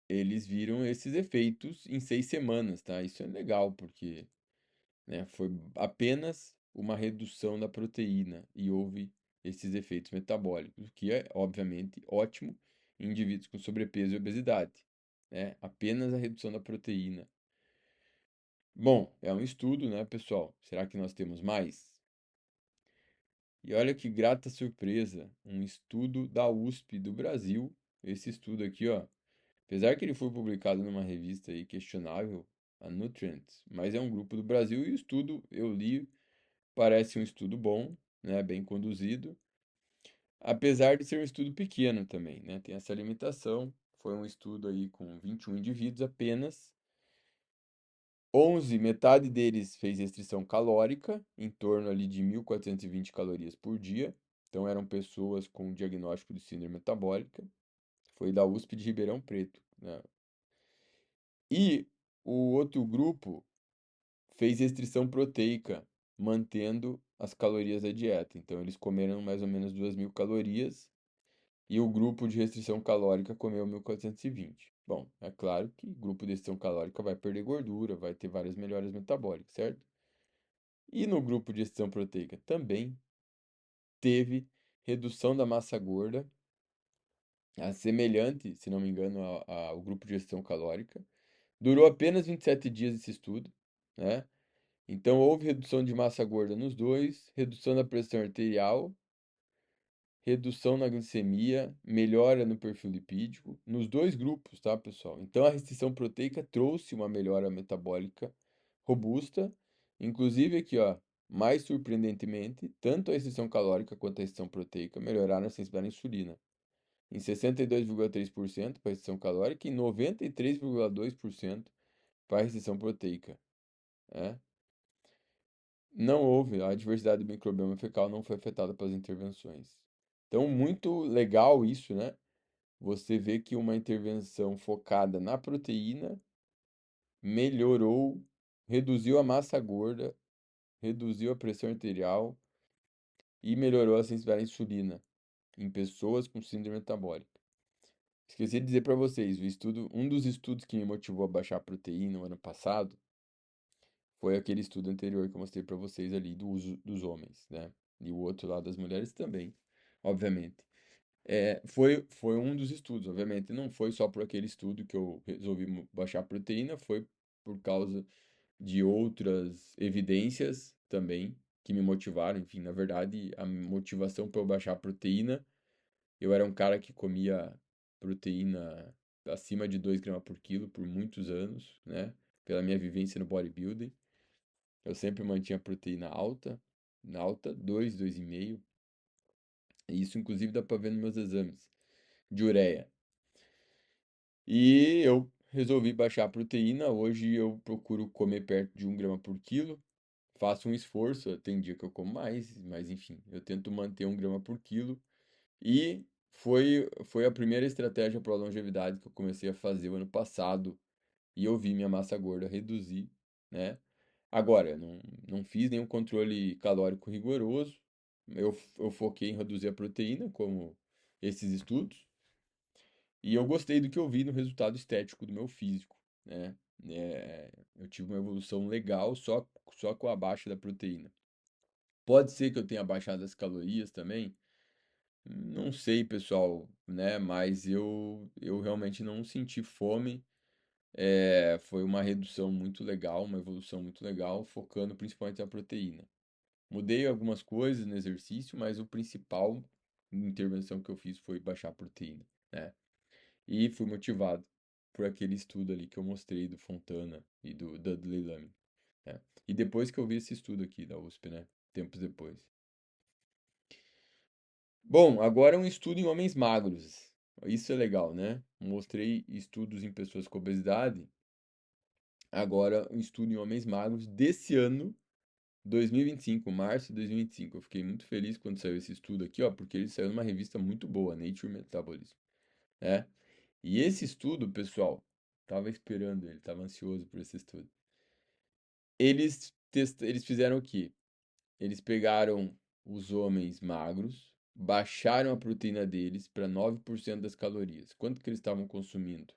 eles viram esses efeitos em 6 semanas, tá? Isso é legal porque, né? Foi apenas uma redução da proteína e houve esses efeitos metabólicos, o que é, obviamente, ótimo em indivíduos com sobrepeso e obesidade, né? Apenas a redução da proteína. Bom, é um estudo, né, pessoal? Será que nós temos mais? E olha que grata surpresa, um estudo da USP do Brasil. Esse estudo aqui, ó, apesar que ele foi publicado numa revista aí questionável, a Nutrients, mas é um grupo do Brasil e o estudo eu li. Parece um estudo bom, né, bem conduzido, apesar de ser um estudo pequeno também, né, tem essa limitação. Foi um estudo aí com 21 indivíduos apenas. 11, metade deles fez restrição calórica, em torno ali de 1.420 calorias por dia. Então eram pessoas com diagnóstico de síndrome metabólica. Foi da USP de Ribeirão Preto, né? E o outro grupo fez restrição proteica, mantendo as calorias da dieta. Então, eles comeram mais ou menos 2.000 calorias e o grupo de restrição calórica comeu 1.420. Bom, é claro que o grupo de restrição calórica vai perder gordura, vai ter várias melhoras metabólicas, certo? E no grupo de restrição proteica também teve redução da massa gorda semelhante, se não me engano, ao grupo de gestão calórica. Durou apenas 27 dias esse estudo, né? Então houve redução de massa gorda nos dois, redução da pressão arterial, redução na glicemia, melhora no perfil lipídico, nos dois grupos, tá, pessoal? Então a restrição proteica trouxe uma melhora metabólica robusta, inclusive aqui, ó, mais surpreendentemente, tanto a restrição calórica quanto a restrição proteica melhoraram a sensibilidade à insulina, em 62,3% para a restrição calórica e 93,2% para a restrição proteica, né? Não houve, a diversidade do microbioma fecal não foi afetada pelas intervenções. Então, muito legal isso, né? Você vê que uma intervenção focada na proteína melhorou, reduziu a massa gorda, reduziu a pressão arterial e melhorou a sensibilidade à insulina em pessoas com síndrome metabólica. Esqueci de dizer para vocês, um dos estudos que me motivou a baixar a proteína no ano passado foi aquele estudo anterior que eu mostrei para vocês ali do uso dos homens, né? E o outro lá das mulheres também, obviamente. Foi um dos estudos, obviamente. Não foi só por aquele estudo que eu resolvi baixar a proteína, foi por causa de outras evidências também que me motivaram. Enfim, na verdade, a motivação para eu baixar a proteína, eu era um cara que comia proteína acima de 2 gramas por quilo por muitos anos, né? Pela minha vivência no bodybuilding. Eu sempre mantinha a proteína alta, 2, 2,5. E isso, inclusive, dá para ver nos meus exames de ureia. E eu resolvi baixar a proteína. Hoje eu procuro comer perto de 1 grama por quilo. Faço um esforço, tem dia que eu como mais, mas enfim, eu tento manter 1 grama por quilo. E foi a primeira estratégia para a longevidade que eu comecei a fazer o ano passado. E eu vi minha massa gorda reduzir, né? Agora, não fiz nenhum controle calórico rigoroso. Eu foquei em reduzir a proteína, como esses estudos. E eu gostei do que eu vi no resultado estético do meu físico, né? Eu tive uma evolução legal só com a baixa da proteína. Pode ser que eu tenha baixado as calorias também. Não sei, pessoal, né? Mas eu realmente não senti fome. Foi uma redução muito legal, uma evolução muito legal, focando principalmente na proteína. Mudei algumas coisas no exercício, mas o principal intervenção que eu fiz foi baixar a proteína, né? E fui motivado por aquele estudo ali que eu mostrei do Fontana e do Dudley Lamy, né? E depois que eu vi esse estudo aqui da USP, né? Tempos depois. Bom, agora um estudo em homens magros. Isso é legal, né? Mostrei estudos em pessoas com obesidade. Agora um estudo em homens magros desse ano, 2025, março de 2025. Eu fiquei muito feliz quando saiu esse estudo aqui, ó, porque ele saiu numa revista muito boa, Nature Metabolism, né? E esse estudo, pessoal, tava esperando ele, tava ansioso por esse estudo. Eles fizeram o quê? Eles pegaram os homens magros, baixaram a proteína deles para 9% das calorias. Quanto que eles estavam consumindo?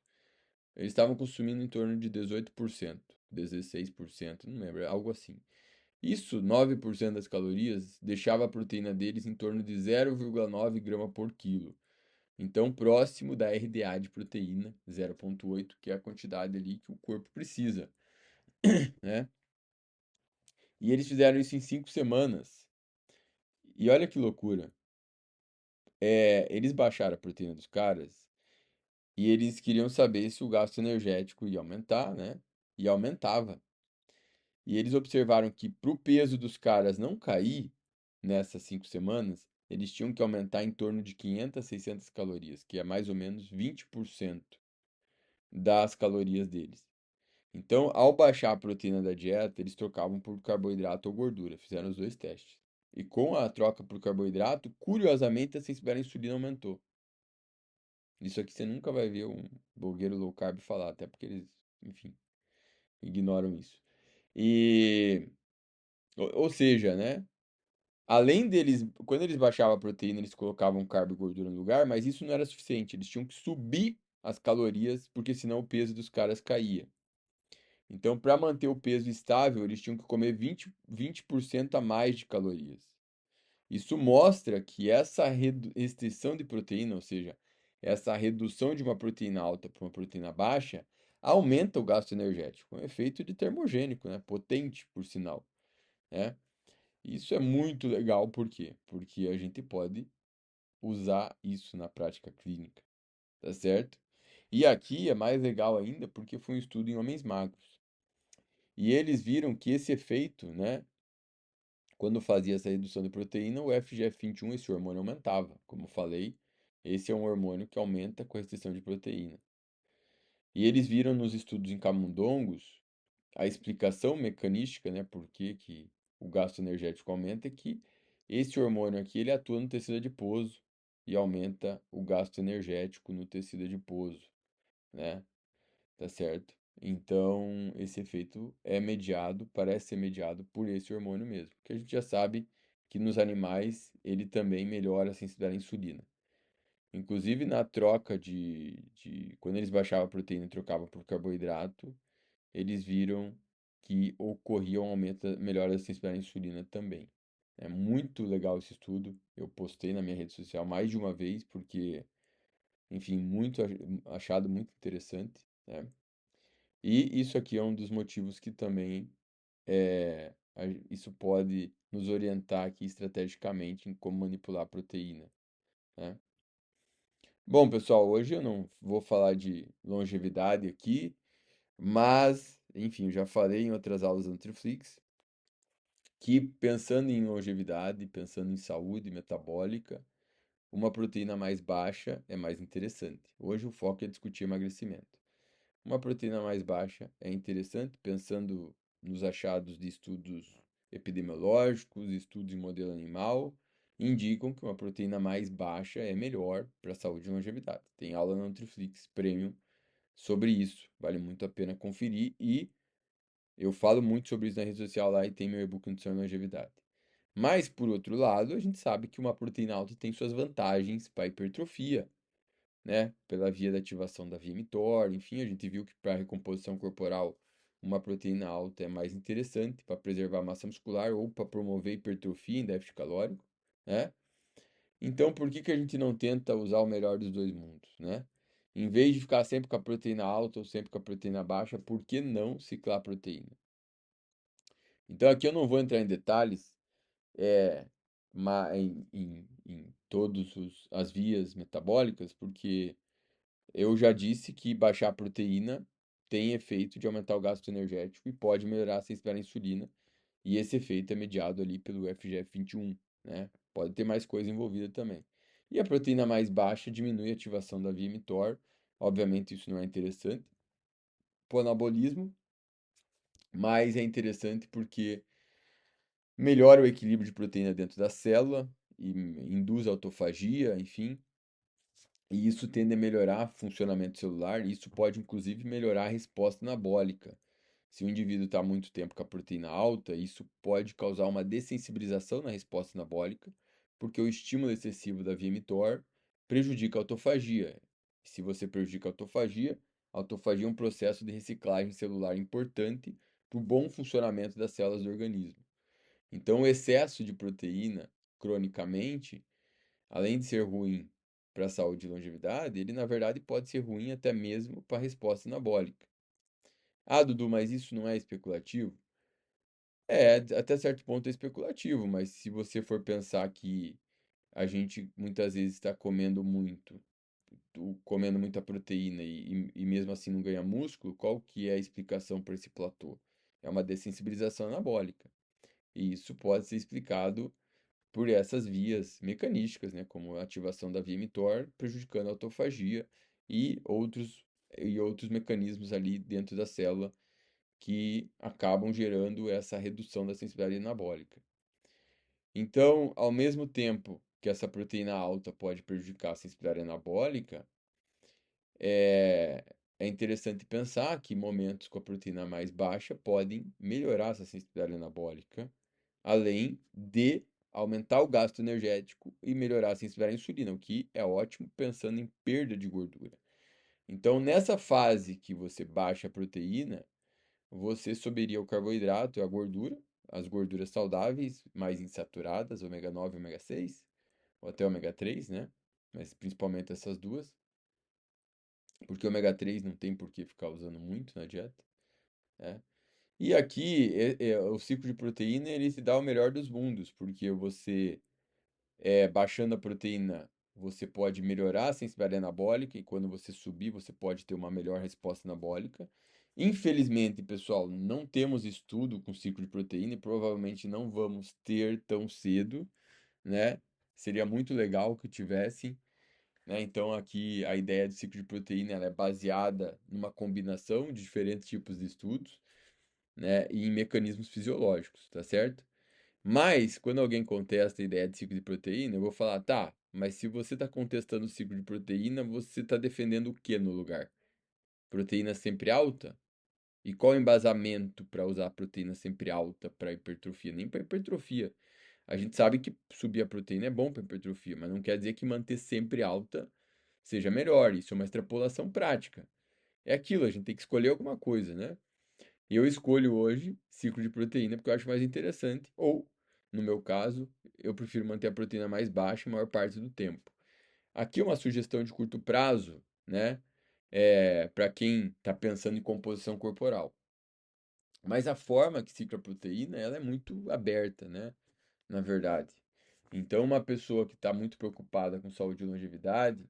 Eles estavam consumindo em torno de 18%, 16%, não lembro, algo assim. Isso, 9% das calorias, deixava a proteína deles em torno de 0,9 grama por quilo. Então, próximo da RDA de proteína, 0,8, que é a quantidade ali que o corpo precisa, né? E eles fizeram isso em 5 semanas. E olha que loucura. Eles baixaram a proteína dos caras e eles queriam saber se o gasto energético ia aumentar, né? E aumentava. E eles observaram que para o peso dos caras não cair nessas 5 semanas, eles tinham que aumentar em torno de 500 a 600 calorias, que é mais ou menos 20% das calorias deles. Então, ao baixar a proteína da dieta, eles trocavam por carboidrato ou gordura. Fizeram os dois testes. E com a troca por carboidrato, curiosamente, a sensibilidade à insulina aumentou. Isso aqui você nunca vai ver um blogueiro low carb falar, até porque eles, enfim, ignoram isso. E, ou seja, né? Além deles, quando eles baixavam a proteína, eles colocavam carbo e gordura no lugar, mas isso não era suficiente. Eles tinham que subir as calorias, porque senão o peso dos caras caía. Então, para manter o peso estável, eles tinham que comer 20% a mais de calorias. Isso mostra que essa restrição de proteína, ou seja, essa redução de uma proteína alta para uma proteína baixa aumenta o gasto energético. É um efeito de termogênico, né? Potente, por sinal, né? Isso é muito legal, por quê? Porque a gente pode usar isso na prática clínica, tá certo? E aqui é mais legal ainda porque foi um estudo em homens magros. E eles viram que esse efeito, né, quando fazia essa redução de proteína, o FGF21, esse hormônio aumentava. Como eu falei, esse é um hormônio que aumenta com a restrição de proteína. E eles viram nos estudos em camundongos a explicação mecanística, né, por que o gasto energético aumenta, é que esse hormônio aqui ele atua no tecido adiposo e aumenta o gasto energético no tecido adiposo, né? Tá certo? Então, esse efeito é mediado, parece ser mediado por esse hormônio mesmo, porque a gente já sabe que nos animais ele também melhora a sensibilidade à insulina. Inclusive na troca quando eles baixavam a proteína e trocavam por carboidrato, eles viram que ocorria um aumento, melhora da sensibilidade à insulina também. É muito legal esse estudo. Eu postei na minha rede social mais de uma vez, porque, enfim, achado muito interessante, né? E isso aqui é um dos motivos que também isso pode nos orientar aqui estrategicamente em como manipular a proteína, né? Bom, pessoal, hoje eu não vou falar de longevidade aqui, mas, enfim, eu já falei em outras aulas da Nutriflix que pensando em longevidade, pensando em saúde metabólica, uma proteína mais baixa é mais interessante. Hoje o foco é discutir emagrecimento. Uma proteína mais baixa é interessante, pensando nos achados de estudos epidemiológicos, estudos em modelo animal, indicam que uma proteína mais baixa é melhor para a saúde e longevidade. Tem aula na Nutriflix Premium sobre isso, vale muito a pena conferir e eu falo muito sobre isso na rede social lá e tem meu e-book Nutrição e Longevidade. Mas, por outro lado, a gente sabe que uma proteína alta tem suas vantagens para a hipertrofia, né? Pela via da ativação da via mTOR, enfim, a gente viu que para a recomposição corporal uma proteína alta é mais interessante para preservar a massa muscular ou para promover hipertrofia em déficit calórico, né? Então, por que que a gente não tenta usar o melhor dos dois mundos, né? Em vez de ficar sempre com a proteína alta ou sempre com a proteína baixa, por que não ciclar a proteína? Então, aqui eu não vou entrar em detalhes é, em todas as vias metabólicas, porque eu já disse que baixar a proteína tem efeito de aumentar o gasto energético e pode melhorar a sensibilidade à insulina, e esse efeito é mediado ali pelo FGF21, né? Pode ter mais coisa envolvida também. E a proteína mais baixa diminui a ativação da via mTOR, obviamente isso não é interessante para o anabolismo, mas é interessante porque melhora o equilíbrio de proteína dentro da célula e induz autofagia, enfim, e isso tende a melhorar o funcionamento celular, e isso pode inclusive melhorar a resposta anabólica. Se o indivíduo está muito tempo com a proteína alta, isso pode causar uma dessensibilização na resposta anabólica, porque o estímulo excessivo da via mTOR prejudica a autofagia. Se você prejudica a autofagia é um processo de reciclagem celular importante para o bom funcionamento das células do organismo. Então, o excesso de proteína cronicamente, além de ser ruim para a saúde e longevidade, ele na verdade pode ser ruim até mesmo para a resposta anabólica. Ah, Dudu, mas isso não é especulativo? É, até certo ponto é especulativo, mas se você for pensar que a gente muitas vezes está comendo muito, comendo muita proteína e mesmo assim não ganha músculo, qual que é a explicação para esse platô? É uma dessensibilização anabólica. E isso pode ser explicado por essas vias mecanísticas, né, como a ativação da via mTOR, prejudicando a autofagia e outros mecanismos ali dentro da célula que acabam gerando essa redução da sensibilidade anabólica. Então, ao mesmo tempo que essa proteína alta pode prejudicar a sensibilidade anabólica, é, é interessante pensar que momentos com a proteína mais baixa podem melhorar essa sensibilidade anabólica, além de aumentar o gasto energético e melhorar a sensibilidade à insulina, o que é ótimo pensando em perda de gordura. Então, nessa fase que você baixa a proteína, você subiria o carboidrato e a gordura, as gorduras saudáveis, mais insaturadas, ômega 9 e ômega 6, ou até ômega 3, né? Mas principalmente essas duas. porque o ômega 3 não tem por que ficar usando muito na dieta, né? E aqui, o ciclo de proteína, ele te dá o melhor dos mundos, porque você, baixando a proteína, você pode melhorar a sensibilidade anabólica, e quando você subir, você pode ter uma melhor resposta anabólica. Infelizmente, pessoal, não temos estudo com ciclo de proteína e provavelmente não vamos ter tão cedo, né? Seria muito legal que tivessem, né? Então, aqui a ideia de ciclo de proteína ela é baseada numa combinação de diferentes tipos de estudos, né? E em mecanismos fisiológicos, tá certo? Mas, quando alguém contesta a ideia de ciclo de proteína, eu vou falar, tá, mas se você está contestando o ciclo de proteína, você está defendendo o que no lugar? Proteína sempre alta? E qual o embasamento para usar a proteína sempre alta para hipertrofia? Nem para hipertrofia. A gente sabe que subir a proteína é bom para hipertrofia, mas não quer dizer que manter sempre alta seja melhor. Isso é uma extrapolação prática. É aquilo, a gente tem que escolher alguma coisa, né? E eu escolho hoje ciclo de proteína porque eu acho mais interessante. Ou, no meu caso, eu prefiro manter a proteína mais baixa a maior parte do tempo. Aqui é uma sugestão de curto prazo, né? Para quem está pensando em composição corporal. Mas a forma que cicla a proteína, ela é muito aberta, né? Na verdade. Então, uma pessoa que está muito preocupada com saúde e longevidade,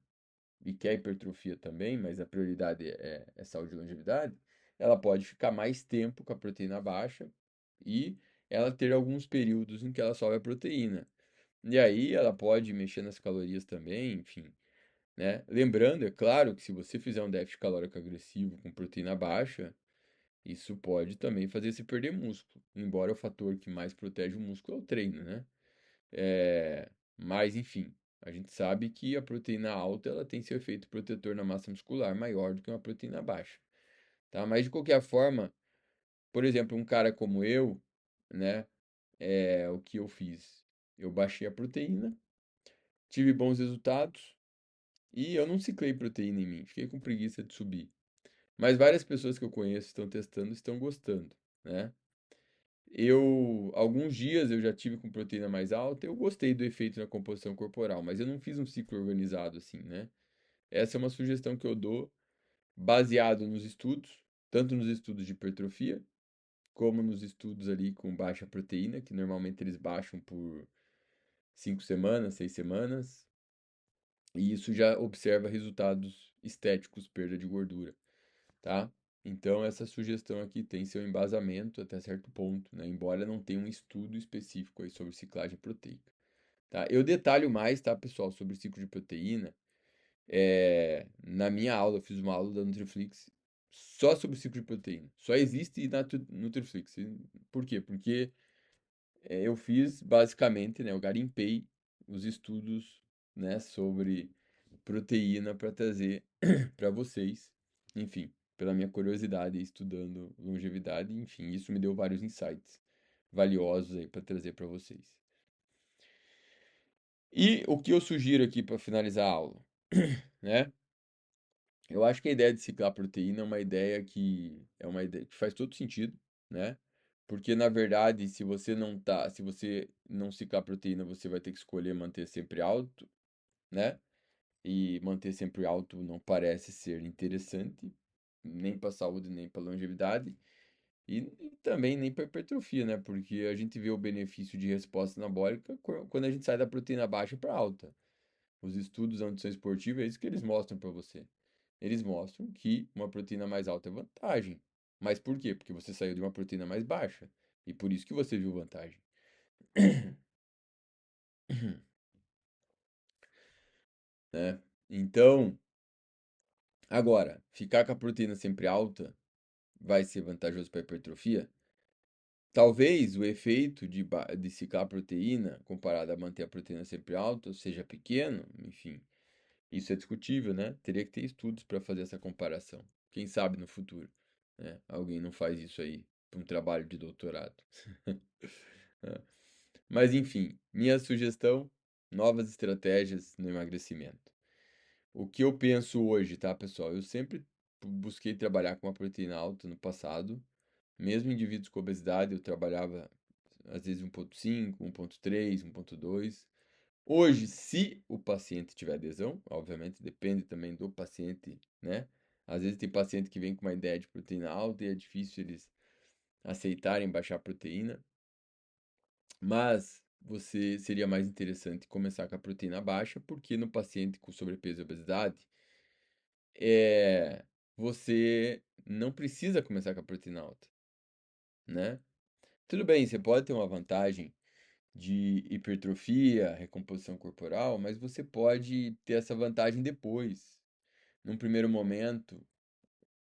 e quer hipertrofia também, mas a prioridade é saúde e longevidade, ela pode ficar mais tempo com a proteína baixa e ela ter alguns períodos em que ela sobe a proteína. E aí ela pode mexer nas calorias também, enfim, né? Lembrando, é claro, que se você fizer um déficit calórico agressivo com proteína baixa, isso pode também fazer você perder músculo, embora o fator que mais protege o músculo é o treino, né? Mas, enfim, a gente sabe que a proteína alta ela tem seu efeito protetor na massa muscular maior do que uma proteína baixa, tá? Mas de qualquer forma, por exemplo, um cara como eu, né? O que eu fiz? Eu baixei a proteína, tive bons resultados e eu não ciclei proteína em mim, fiquei com preguiça de subir. Mas várias pessoas que eu conheço estão testando e estão gostando, né? Alguns dias eu já tive com proteína mais alta, eu gostei do efeito na composição corporal, mas eu não fiz um ciclo organizado assim, né? Essa é uma sugestão que eu dou baseado nos estudos, tanto nos estudos de hipertrofia, como nos estudos ali com baixa proteína, que normalmente eles baixam por 5 semanas, 6 semanas, e isso já observa resultados estéticos, perda de gordura, tá? Então, essa sugestão aqui tem seu embasamento até certo ponto, né? Embora não tenha um estudo específico aí sobre ciclagem proteica, tá? Eu detalho mais, tá, pessoal, sobre ciclo de proteína. Na minha aula, eu fiz uma aula da Nutriflix só sobre ciclo de proteína. Só existe na Nutriflix. Por quê? Porque eu fiz basicamente, né? Eu garimpei os estudos, né, sobre proteína para trazer para vocês. Enfim, pela minha curiosidade estudando longevidade, enfim, isso me deu vários insights valiosos aí para trazer para vocês. E o que eu sugiro aqui para finalizar a aula, né? Eu acho que a ideia de ciclar proteína é uma ideia que faz todo sentido, né? Porque na verdade, se você não ciclar proteína, você vai ter que escolher manter sempre alto, né? E manter sempre alto não parece ser interessante, nem para saúde, nem para longevidade, e também nem para hipertrofia, né? Porque a gente vê o benefício de resposta anabólica quando a gente sai da proteína baixa para alta. Os estudos da nutrição esportiva é isso que eles mostram para você. Eles mostram que uma proteína mais alta é vantagem. Mas por quê? Porque você saiu de uma proteína mais baixa. E por isso que você viu vantagem. Né? Então, agora, ficar com a proteína sempre alta vai ser vantajoso para a hipertrofia? Talvez o efeito de ciclar a proteína comparado a manter a proteína sempre alta seja pequeno, enfim, isso é discutível, né? Teria que ter estudos para fazer essa comparação. Quem sabe no futuro, né? Alguém não faz isso aí para um trabalho de doutorado. É. Mas enfim, minha sugestão, novas estratégias no emagrecimento. O que eu penso hoje, tá, pessoal? Eu sempre busquei trabalhar com uma proteína alta no passado. Mesmo em indivíduos com obesidade, eu trabalhava às vezes 1,5, 1,3, 1,2. Hoje, se o paciente tiver adesão, obviamente depende também do paciente, né? Às vezes tem paciente que vem com uma ideia de proteína alta e é difícil eles aceitarem baixar a proteína, mas você seria mais interessante começar com a proteína baixa, porque no paciente com sobrepeso e obesidade, é, você não precisa começar com a proteína alta, né? Tudo bem, você pode ter uma vantagem de hipertrofia, recomposição corporal, mas você pode ter essa vantagem depois. Num primeiro momento,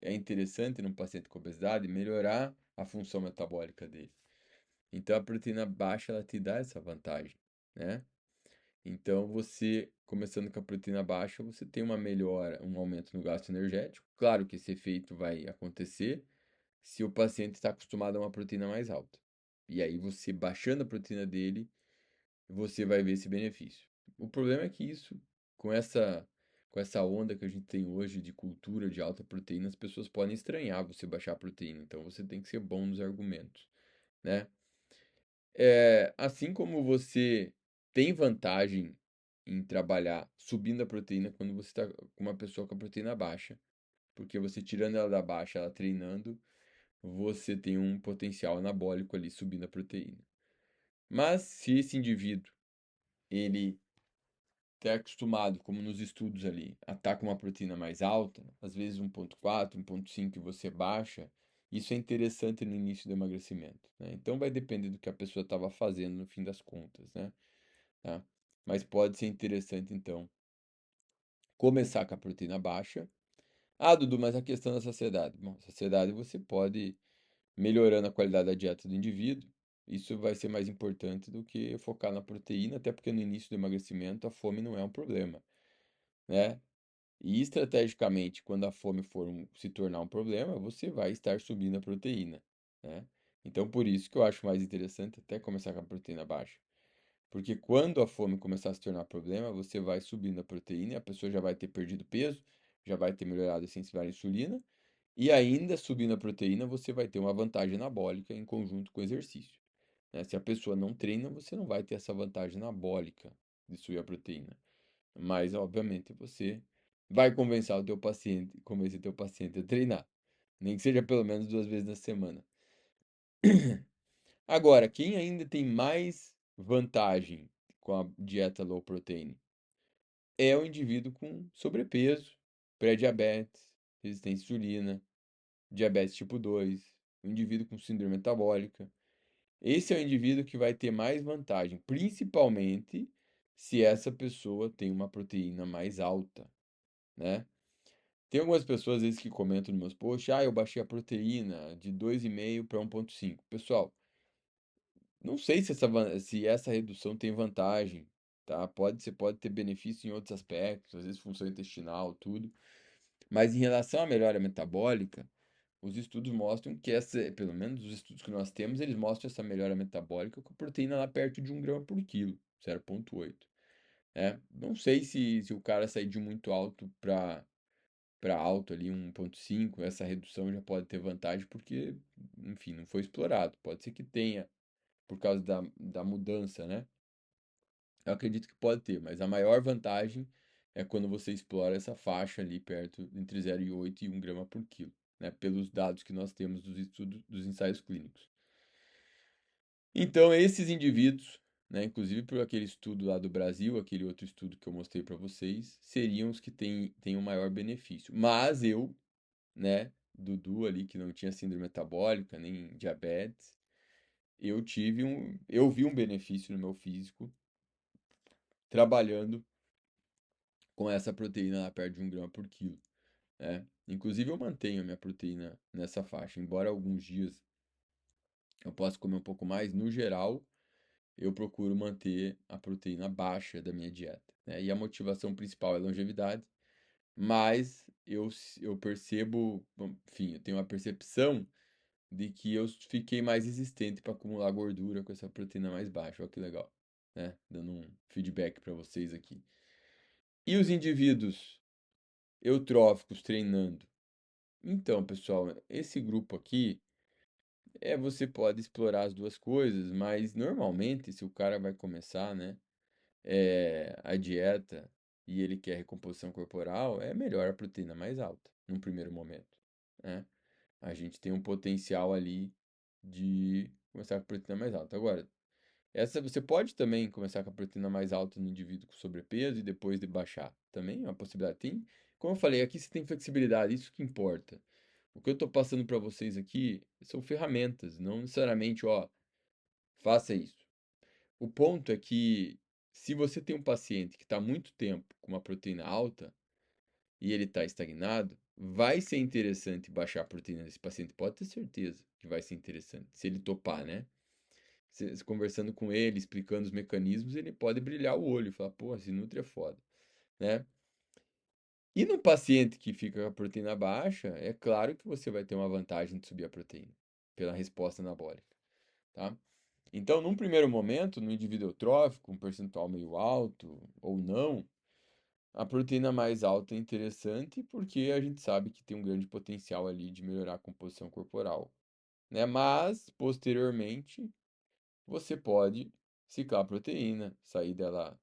é interessante num paciente com obesidade melhorar a função metabólica dele. Então a proteína baixa ela te dá essa vantagem, né? Então você começando com a proteína baixa, você tem uma melhora, um aumento no gasto energético. Claro que esse efeito vai acontecer se o paciente está acostumado a uma proteína mais alta. E aí você baixando a proteína dele, você vai ver esse benefício. O problema é que isso, com essa com essa onda que a gente tem hoje de cultura de alta proteína, as pessoas podem estranhar você baixar a proteína. Então você tem que ser bom nos argumentos, né? Assim como você tem vantagem em trabalhar subindo a proteína quando você está com uma pessoa com a proteína baixa, porque você tirando ela da baixa, ela treinando, você tem um potencial anabólico ali subindo a proteína. Mas se esse indivíduo ele está acostumado, como nos estudos ali, a estar com uma proteína mais alta, às vezes 1,4, 1,5 que você baixa, isso é interessante no início do emagrecimento, né? Então vai depender do que a pessoa estava fazendo no fim das contas, né? Tá? Mas pode ser interessante então começar com a proteína baixa. Ah, Dudu, mas a questão da saciedade. Bom, saciedade você pode melhorando a qualidade da dieta do indivíduo. Isso vai ser mais importante do que focar na proteína, até porque no início do emagrecimento a fome não é um problema, né? E estrategicamente, quando a fome se tornar um problema, você vai estar subindo a proteína, né? Então, por isso que eu acho mais interessante até começar com a proteína baixa. Porque quando a fome começar a se tornar problema, você vai subindo a proteína e a pessoa já vai ter perdido peso, já vai ter melhorado a sensibilidade à insulina, e ainda subindo a proteína, você vai ter uma vantagem anabólica em conjunto com o exercício, né? Se a pessoa não treina, você não vai ter essa vantagem anabólica de subir a proteína. Mas, obviamente, você vai convencer o teu paciente a treinar. Nem que seja pelo menos 2 vezes na semana. Agora, quem ainda tem mais vantagem com a dieta low protein é o indivíduo com sobrepeso, pré-diabetes, resistência à insulina, diabetes tipo 2, o indivíduo com síndrome metabólica. Esse é o indivíduo que vai ter mais vantagem, principalmente se essa pessoa tem uma proteína mais alta, né? Tem algumas pessoas às vezes que comentam nos meus posts, eu baixei a proteína de 2,5 para 1,5. Pessoal, não sei se essa redução tem vantagem, tá? Você pode ter benefício em outros aspectos, às vezes função intestinal, tudo. Mas em relação à melhora metabólica, os estudos mostram que pelo menos os estudos que nós temos, eles mostram essa melhora metabólica com a proteína lá perto de 1 grama por quilo, 0,8. Não sei se o cara sair de muito alto para alto ali, 1,5, essa redução já pode ter vantagem porque, enfim, não foi explorado. Pode ser que tenha, por causa da mudança, né? Eu acredito que pode ter, mas a maior vantagem é quando você explora essa faixa ali perto entre 0,8 e 1 grama por quilo, né? Pelos dados que nós temos dos estudos, dos ensaios clínicos. Então, esses indivíduos, né, inclusive por aquele estudo lá do Brasil, aquele outro estudo que eu mostrei para vocês, seriam os que têm o maior benefício. Mas eu, né, Dudu ali, que não tinha síndrome metabólica, nem diabetes, eu vi um benefício no meu físico trabalhando com essa proteína lá perto de 1 grama por quilo, né? Inclusive eu mantenho a minha proteína nessa faixa, embora alguns dias eu possa comer um pouco mais, no geral eu procuro manter a proteína baixa da minha dieta, né? E a motivação principal é longevidade, mas eu percebo, bom, enfim, eu tenho uma percepção de que eu fiquei mais resistente para acumular gordura com essa proteína mais baixa. Olha que legal, né? Dando um feedback para vocês aqui. E os indivíduos eutróficos treinando? Então, pessoal, esse grupo aqui você pode explorar as duas coisas, mas normalmente se o cara vai começar, né, a dieta e ele quer recomposição corporal, é melhor a proteína mais alta, num primeiro momento, né? A gente tem um potencial ali de começar com a proteína mais alta. Agora, essa você pode também começar com a proteína mais alta no indivíduo com sobrepeso e depois de baixar. Também é uma possibilidade. Tem, como eu falei, aqui você tem flexibilidade, isso que importa. O que eu estou passando para vocês aqui são ferramentas, não necessariamente, ó, faça isso. O ponto é que se você tem um paciente que está muito tempo com uma proteína alta e ele está estagnado, vai ser interessante baixar a proteína desse paciente. Pode ter certeza que vai ser interessante, se ele topar, né? Conversando com ele, explicando os mecanismos, ele pode brilhar o olho e falar, pô, esse Nutri é foda, né? E no paciente que fica com a proteína baixa, é claro que você vai ter uma vantagem de subir a proteína, pela resposta anabólica, tá? Então, num primeiro momento, no indivíduo eutrófico, um percentual meio alto ou não, a proteína mais alta é interessante porque a gente sabe que tem um grande potencial ali de melhorar a composição corporal, né? Mas, posteriormente, você pode ciclar a proteína, sair dela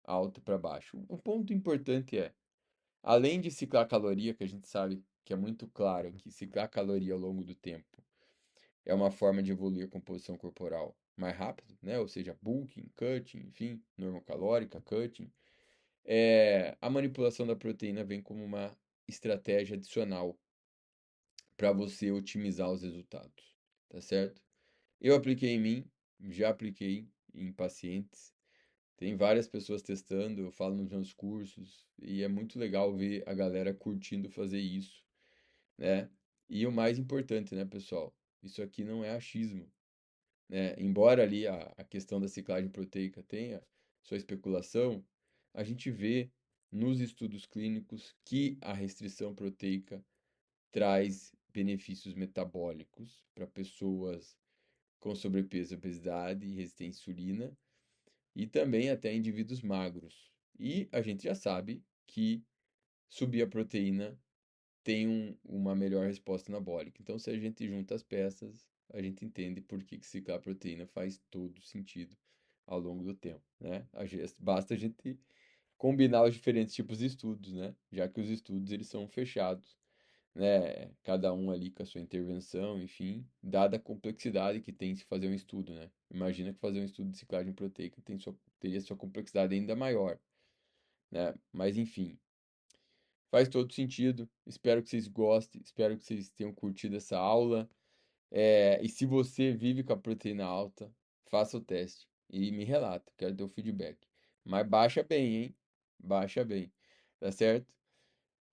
alta para baixo. Um ponto importante é, além de ciclar a caloria, que a gente sabe que é muito claro que ciclar a caloria ao longo do tempo é uma forma de evoluir a composição corporal mais rápido, né? Ou seja, bulking, cutting, enfim, normocalórica, cutting. A manipulação da proteína vem como uma estratégia adicional para você otimizar os resultados, tá certo? Eu apliquei em mim, já apliquei em pacientes, tem várias pessoas testando, eu falo nos meus cursos, e é muito legal ver a galera curtindo fazer isso, né? E o mais importante, né, pessoal? Isso aqui não é achismo, né? Embora ali a questão da ciclagem proteica tenha sua especulação, a gente vê nos estudos clínicos que a restrição proteica traz benefícios metabólicos para pessoas com sobrepeso, obesidade e resistência à insulina, e também até indivíduos magros. E a gente já sabe que subir a proteína tem uma melhor resposta anabólica. Então, se a gente junta as peças, a gente entende por que ciclar a proteína faz todo sentido ao longo do tempo, né? Basta a gente combinar os diferentes tipos de estudos, né? Já que os estudos eles são fechados, né? Cada um ali com a sua intervenção, enfim, dada a complexidade que tem se fazer um estudo, né? Imagina que fazer um estudo de ciclagem proteica teria sua complexidade ainda maior, né? Mas enfim, faz todo sentido. Espero que vocês gostem, espero que vocês tenham curtido essa aula. E se você vive com a proteína alta, faça o teste e me relata, quero ter o feedback. Mas baixa bem, hein? Baixa bem, tá certo?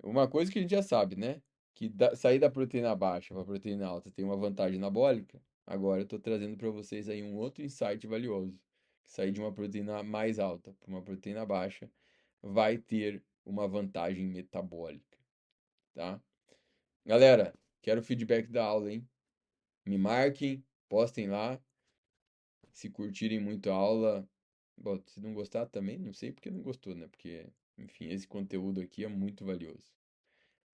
Uma coisa que a gente já sabe, né? Que sair da proteína baixa para a proteína alta tem uma vantagem anabólica. Agora eu estou trazendo para vocês aí um outro insight valioso. Que sair de uma proteína mais alta para uma proteína baixa vai ter uma vantagem metabólica, tá? Galera, quero o feedback da aula, hein? Me marquem, postem lá. Se curtirem muito a aula, bom, se não gostar também, não sei porque não gostou, né? Porque, enfim, esse conteúdo aqui é muito valioso.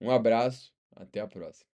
Um abraço, até a próxima.